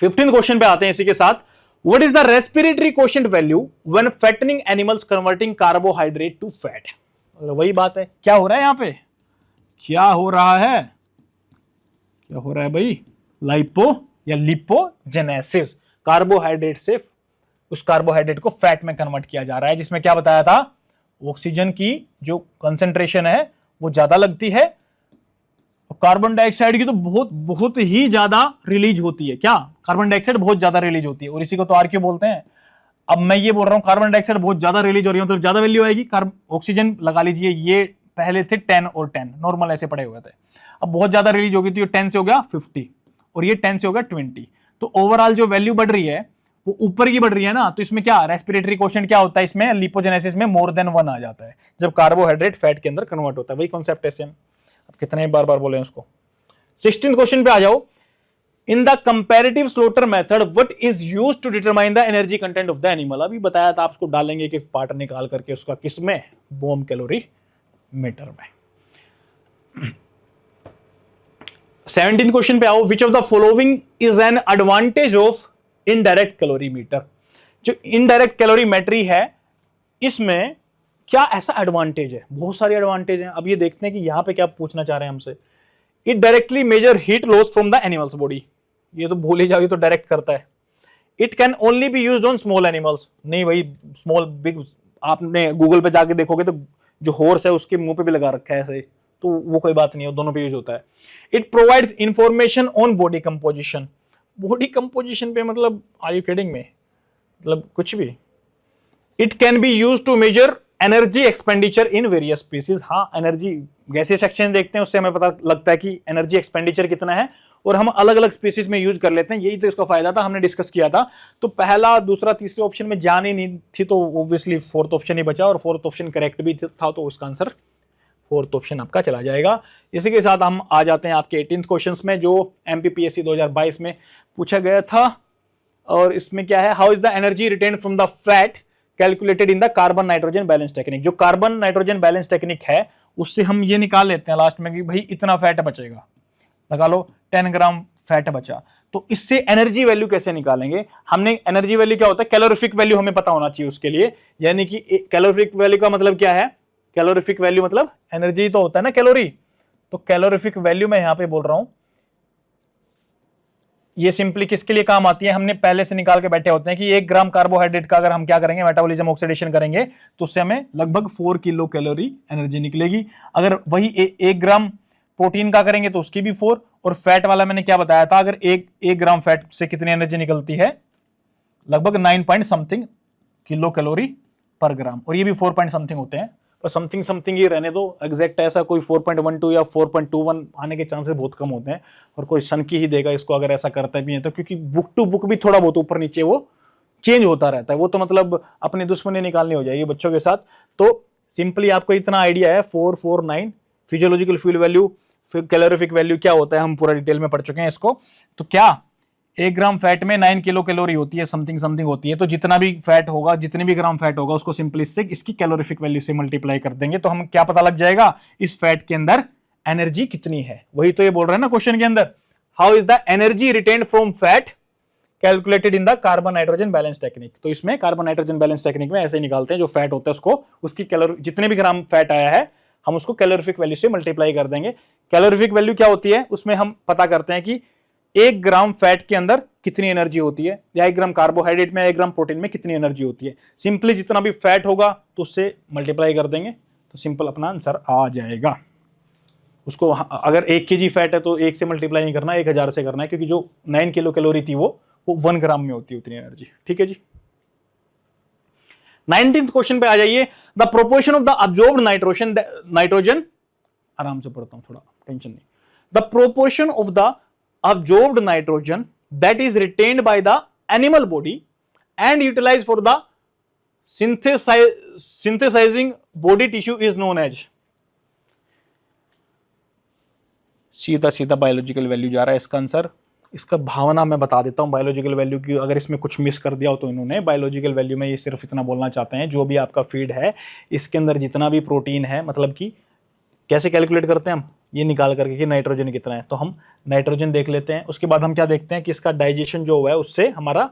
15th क्वेश्चन पे आते हैं इसी के साथ। What is the respiratory quotient value when fattening animals converting carbohydrate to fat? वही बात है, क्या हो रहा है यहाँ पे, क्या हो रहा है, क्या हो रहा है भाई, लाइपो या लिपोजेनेसिस, कार्बोहाइड्रेट से उस कार्बोहाइड्रेट को फैट में कन्वर्ट किया जा रहा है, जिसमें क्या बताया था, ऑक्सीजन की जो कंसेंट्रेशन है वो ज्यादा लगती है, कार्बन डाइऑक्साइड की तो बहुत बहुत ही ज्यादा रिलीज होती है। क्या, कार्बन डाइऑक्साइड बहुत ज्यादा रिलीज होती है, और इसी को तो आरक्यू बोलते हैं। अब मैं ये बोल रहा हूं कार्बन डाइऑक्साइड बहुत ज्यादा रिलीज हो रही है, मतलब ज्यादा वैल्यू आएगी। ऑक्सीजन लगा लीजिए, ये पहले थे 10 और 10 नॉर्मल ऐसे पड़े हुए थे, अब बहुत ज्यादा रिलीज होगी तो ये 10 से हो गया 50 और ये 10 से हो गया 20, तो ओवरऑल जो वैल्यू बढ़ रही है वो ऊपर की बढ़ रही है ना। तो इसमें क्या रेस्पिरेटरी क्वोशिएंट क्या होता है, इसमें लिपोजेनेसिस में मोर देन 1 आ जाता है जब कार्बोहाइड्रेट फैट के अंदर कन्वर्ट होता है। वही कॉन्सेप्ट है सेम, अब कितने बार बार बोले उसको। 16th क्वेश्चन पे आ जाओ। In the comparative slaughter method what is used to determine the energy content of the animal. अभी बताया था आपको, डालेंगे कि पार्ट निकाल करके उसका किसमें, बोम कैलोरी मीटर में। 17th क्वेश्चन पे आओ। Which of the following is an advantage of indirect calorimeter. जो इनडायरेक्ट कैलोरीमेट्री है इसमें क्या ऐसा एडवांटेज है, बहुत सारे एडवांटेज हैं। अब ये देखते हैं कि यहां पे क्या पूछना चाह रहे हैं हमसे। It directly measure heat loss from the animal's body, ये तो भूल ही जाओ, ये तो डायरेक्ट करता है। It can only be used on small animals, नहीं भाई स्मॉल बिग आपने गूगल पे जाके देखोगे तो जो हॉर्स है उसके मुंह पे भी लगा रखा है ऐसे, तो वो कोई बात नहीं है, दोनों पे यूज होता है। It provides information on body composition, body composition पे मतलब आर यू किडिंग में, मतलब कुछ भी। It can be use to measure energy expenditure in various species, हाँ एनर्जी गैसियस एक्सचेंज देखते हैं उससे हमें पता लगता है कि एनर्जी एक्सपेंडिचर कितना है, और हम अलग अलग स्पीसीज में यूज कर लेते हैं। यही तो इसका फायदा था, हमने डिस्कस किया था। तो पहला दूसरा तीसरे ऑप्शन में जान ही नहीं थी, तो ऑब्वियसली फोर्थ ऑप्शन ही बचा, और फोर्थ ऑप्शन करेक्ट भी था, तो उसका आंसर फोर्थ ऑप्शन आपका चला जाएगा। इसी के साथ हम आ जाते हैं आपके 18th क्वेश्चन में, जो MPPSC 2022 में पूछा गया था। और इसमें क्या है, how is the energy retain from the fat calculated in the carbon nitrogen balance technique. जो कार्बन नाइट्रोजन बैलेंस टेक्निक है उससे हम ये निकाल लेते हैं लास्ट में कि भाई इतना फैट बचेगा, लगा लो 10 ग्राम फैट बचा। तो इससे एनर्जी वैल्यू कैसे निकालेंगे? हमने एनर्जी वैल्यू क्या होता है, कैलोरीफिक वैल्यू हमें पता होना चाहिए उसके लिए। यानी कि कैलोरीफिक वैल्यू का मतलब क्या है? कैलोरीफिक वैल्यू मतलब एनर्जी तो होता है ना कैलोरी। तो कैलोरीफिक वैल्यू मैं यहां पे बोल रहा हूं, ये सिंपली किसके लिए काम आती है? हमने पहले से निकाल के बैठे होते हैं कि 1 ग्राम कार्बोहाइड्रेट का अगर हम क्या करेंगे, मेटाबॉलिज्म ऑक्सीडेशन करेंगे तो उससे हमें लगभग 4 किलो कैलोरी एनर्जी निकलेगी। अगर वही 1 ग्राम प्रोटीन का करेंगे तो उसकी भी 4। और फैट वाला मैंने क्या बताया था, अगर 1 ग्राम फैट से कितनी एनर्जी निकलती है? लगभग 9 पॉइंट समथिंग किलो कैलोरी पर ग्राम। और ये भी 4 पॉइंट समथिंग होते हैं, पर समथिंग समथिंग ये रहने दो, एग्जैक्ट ऐसा कोई 4.12 या 4.21 आने के चांसेस बहुत कम होते हैं। और कोई सन की ही देगा इसको अगर ऐसा करता भी है तो, क्योंकि बुक टू बुक भी थोड़ा बहुत ऊपर नीचे वो चेंज होता रहता है। वो तो मतलब अपनी दुश्मनी निकालनी हो जाएगी बच्चों के साथ। तो सिंपली आपको इतना आइडिया है 449 physiological fuel value, calorific value क्या होता है हम पूरा डिटेल में पढ़ चुके हैं इसको। तो क्या 1 ग्राम फैट में 9 किलो कैलोरी होती है, समथिंग समथिंग होती है। तो जितना भी फैट होगा, जितने भी ग्राम फैट होगा उसको सिंपली इससे इसकी कैलोरीफिक वैल्यू से मल्टीप्लाई कर देंगे तो हम क्या पता लग जाएगा, इस फैट के अंदर एनर्जी कितनी है। वही तो ये बोल रहे हैं ना क्वेश्चन के अंदर, how is the energy retained from fat calculated in the carbon nitrogen balance technique. तो इसमें कार्बन नाइट्रोजन बैलेंस टेक्निक में ऐसे निकालते हैं, जो फैट होता है उसको, उसकी कैलोरी, जितने भी ग्राम फैट आया है हम उसको कैलोरीफिक वैल्यू से मल्टीप्लाई कर देंगे। कैलोरीफिक वैल्यू क्या होती है, उसमें हम पता करते हैं कि 1 ग्राम फैट के अंदर कितनी एनर्जी होती है, या 1 ग्राम कार्बोहाइड्रेट में, 1 ग्राम प्रोटीन में कितनी एनर्जी होती है। सिंपली जितना भी फैट होगा तो उससे मल्टीप्लाई कर देंगे तो सिंपल अपना आंसर आ जाएगा। उसको अगर 1 kg फैट है तो 1 से मल्टीप्लाई नहीं करना, 1000 से करना है, क्योंकि जो 9 किलो कैलोरी थी वो 1 ग्राम में होती है उतनी एनर्जी। ठीक है जी। 19th क्वेश्चन पे आ जाइए। The proportion of the absorbed nitrogen, आराम से पढ़ता हूं थोड़ा, टेंशन नहीं। The proportion of the absorbed nitrogen that is retained by the animal body and utilized for the synthesizing body tissue is known as। सीधा सीधा बायोलॉजिकल वैल्यू जा रहा है इसका आंसर। इसका भावना मैं बता देता हूं बायोलॉजिकल वैल्यू की, अगर इसमें कुछ मिस कर दिया हो तो इन्होंने बायोलॉजिकल वैल्यू में ये सिर्फ इतना बोलना चाहते हैं, जो भी आपका फीड है इसके अंदर जितना भी प्रोटीन है, मतलब कि कैसे कैलकुलेट करते हैं हम, ये निकाल करके कि नाइट्रोजन कितना है। तो हम नाइट्रोजन देख लेते हैं, उसके बाद हम क्या देखते हैं कि इसका डाइजेशन जो हुआ है उससे हमारा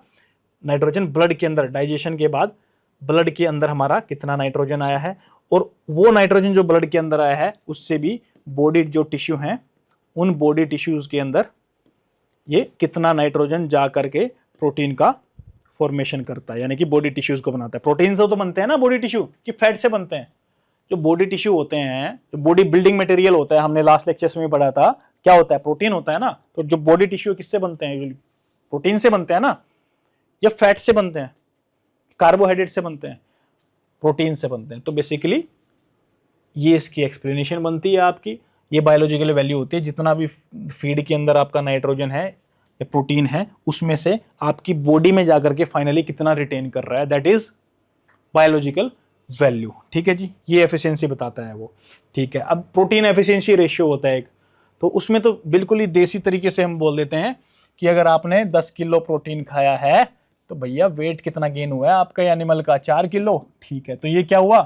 नाइट्रोजन ब्लड के अंदर, डाइजेशन के बाद ब्लड के अंदर हमारा कितना नाइट्रोजन आया है, और वो नाइट्रोजन जो ब्लड के अंदर आया है उससे भी बॉडी जो टिश्यू हैं उन बॉडी टिश्यूज के अंदर ये कितना नाइट्रोजन जा करके प्रोटीन का फॉर्मेशन करता है, यानी कि बॉडी टिश्यूज को बनाता है। प्रोटीन से तो बनते हैं ना बॉडी टिश्यू, कि फैट से बनते हैं? जो बॉडी टिश्यू होते हैं, जो बॉडी बिल्डिंग मटेरियल होता है, हमने लास्ट लेक्चर्स में पढ़ा था, क्या होता है? प्रोटीन होता है ना। तो जो बॉडी टिश्यू किससे बनते हैं? प्रोटीन से बनते हैं ना, या फैट से बनते हैं, कार्बोहाइड्रेट से बनते हैं? प्रोटीन से बनते हैं। तो बेसिकली ये इसकी एक्सप्लेनेशन बनती है आपकी। ये बायोलॉजिकल वैल्यू होती है, जितना भी फीड के अंदर आपका नाइट्रोजन है या प्रोटीन है उसमें से आपकी बॉडी में जाकर के फाइनली कितना रिटेन कर रहा है, दैट इज बायोलॉजिकल वैल्यू। ठीक है जी, ये एफिशिएंसी बताता है वो। ठीक है, अब प्रोटीन एफिशिएंसी रेशियो होता है एक, तो उसमें तो बिल्कुल ही देसी तरीके से हम बोल देते हैं कि अगर आपने 10 किलो प्रोटीन खाया है तो भैया वेट कितना गेन हुआ है आपका एनिमल का? 4 किलो। ठीक है, तो ये क्या हुआ?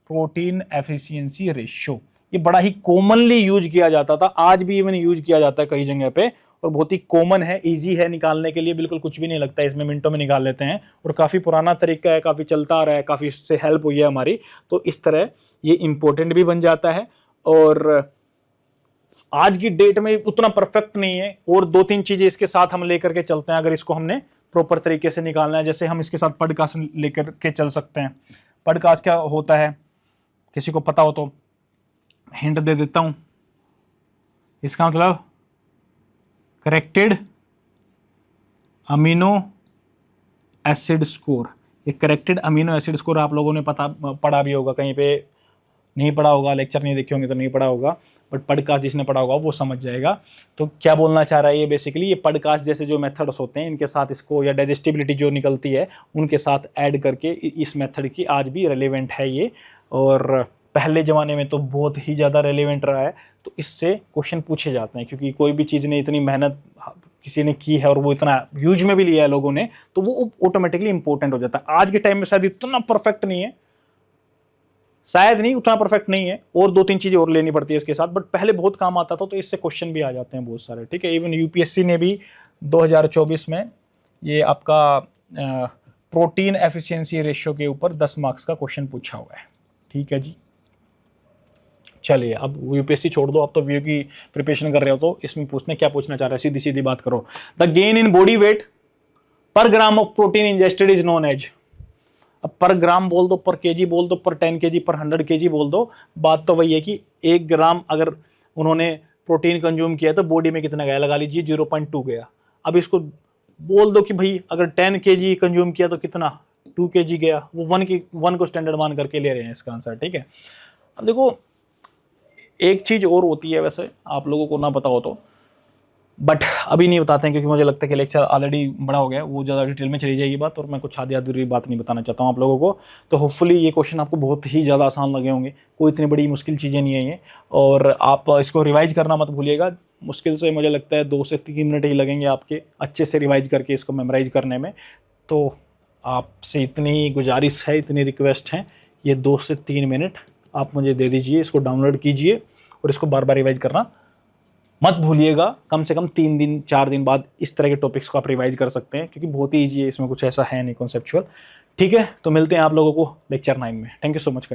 Protein efficiency ratio. ये बड़ा ही कॉमनली यूज किया जाता था, आज भी इवन यूज किया जाता है कई जगह पे, और बहुत ही कॉमन है, इजी है निकालने के लिए, बिल्कुल कुछ भी नहीं लगता है इसमें, मिनटों में निकाल लेते हैं। और काफ़ी पुराना तरीका है, काफ़ी चलता आ रहा है, काफ़ी इससे हेल्प हुई है हमारी। तो इस तरह ये इंपॉर्टेंट भी बन जाता है, और आज की डेट में उतना परफेक्ट नहीं है। और 2-3 चीज़ें इसके साथ हम लेकर के चलते हैं, अगर इसको हमने प्रॉपर तरीके से निकालना है। जैसे हम इसके साथ पॉडकास्ट लेकर के चल सकते हैं। पॉडकास्ट क्या होता है, किसी को पता हो तो हिंट दे देता हूँ। इसका मतलब करेक्टेड अमीनो एसिड स्कोर। ये करेक्टेड अमीनो एसिड स्कोर आप लोगों ने पढ़ा भी होगा कहीं पे, नहीं पढ़ा होगा, लेक्चर नहीं देखे होंगे तो नहीं पढ़ा होगा, बट पॉडकास्ट जिसने पढ़ा होगा वो समझ जाएगा। तो क्या बोलना चाह रहा है ये, बेसिकली ये पॉडकास्ट जैसे जो मेथड्स होते हैं इनके साथ इसको, या डाइजेस्टिबिलिटी जो निकलती है उनके साथ ऐड करके इस मेथड की आज भी रेलेवेंट है ये, और पहले ज़माने में तो बहुत ही ज़्यादा रेलेवेंट रहा है। तो इससे क्वेश्चन पूछे जाते हैं, क्योंकि कोई भी चीज़ ने इतनी मेहनत किसी ने की है और वो इतना यूज में भी लिया है लोगों ने, तो वो ऑटोमेटिकली इंपॉर्टेंट हो जाता है। आज के टाइम में शायद इतना परफेक्ट नहीं है, शायद नहीं उतना परफेक्ट नहीं है, और 2-3 चीजें और लेनी पड़ती है इसके साथ, बट पहले बहुत काम आता था, तो इससे क्वेश्चन भी आ जाते हैं बहुत सारे। ठीक है, इवन यूपीएससी ने भी 2024 में ये आपका प्रोटीन एफिशिएंसी रेशियो के ऊपर 10 मार्क्स का क्वेश्चन पूछा हुआ है। ठीक है जी, चलिए अब यूपीएससी छोड़ दो, अब तो व्यू की प्रिपरेशन कर रहे हो, तो इसमें पूछने क्या पूछना चाह रहे हैं, सीधी सीधी बात करो। The gain in body weight per gram of protein ingested is known as. अब पर ग्राम बोल दो, पर केजी बोल दो, पर 10 केजी, पर 100 केजी बोल दो, बात तो वही है कि 1 ग्राम अगर उन्होंने प्रोटीन कंज्यूम किया तो बॉडी में कितना गया, लगा लीजिए 0.2 गया। अब इसको बोल दो कि भाई अगर 10 केजी कंज्यूम किया तो कितना, 2 केजी गया। वो 1 को स्टैंडर्ड मान करके ले रहे हैं इसका आंसर। ठीक है, अब देखो एक चीज और होती है, वैसे आप लोगों को ना पता हो तो, बट अभी नहीं बताते हैं क्योंकि मुझे लगता है कि लेक्चर ऑलरेडी बड़ा हो गया है, वो ज़्यादा डिटेल में चली जाएगी बात, और मैं कुछ आधी अधूरी बात नहीं बताना चाहता हूँ आप लोगों को। तो होपफुली ये क्वेश्चन आपको बहुत ही ज़्यादा आसान लगे होंगे, कोई इतनी बड़ी मुश्किल चीज़ें नहीं है ये, और आप इसको रिवाइज करना मत भूलिएगा। मुश्किल से मुझे लगता है 2 से 3 मिनट ही लगेंगे आपके अच्छे से रिवाइज करके इसको मेमोराइज करने में। तो आपसे इतनी गुजारिश है, इतनी रिक्वेस्ट है, ये 2 से 3 मिनट आप मुझे दे दीजिए, इसको डाउनलोड कीजिए और इसको बार बार रिवाइज करना मत भूलिएगा। कम से कम 3 दिन 4 दिन बाद इस तरह के टॉपिक्स को आप रिवाइज कर सकते हैं, क्योंकि बहुत ही ईजी है, इसमें कुछ ऐसा है नहीं कॉन्सेप्चुअल। ठीक है, तो मिलते हैं आप लोगों को लेक्चर 9 में। Thank you so much guys.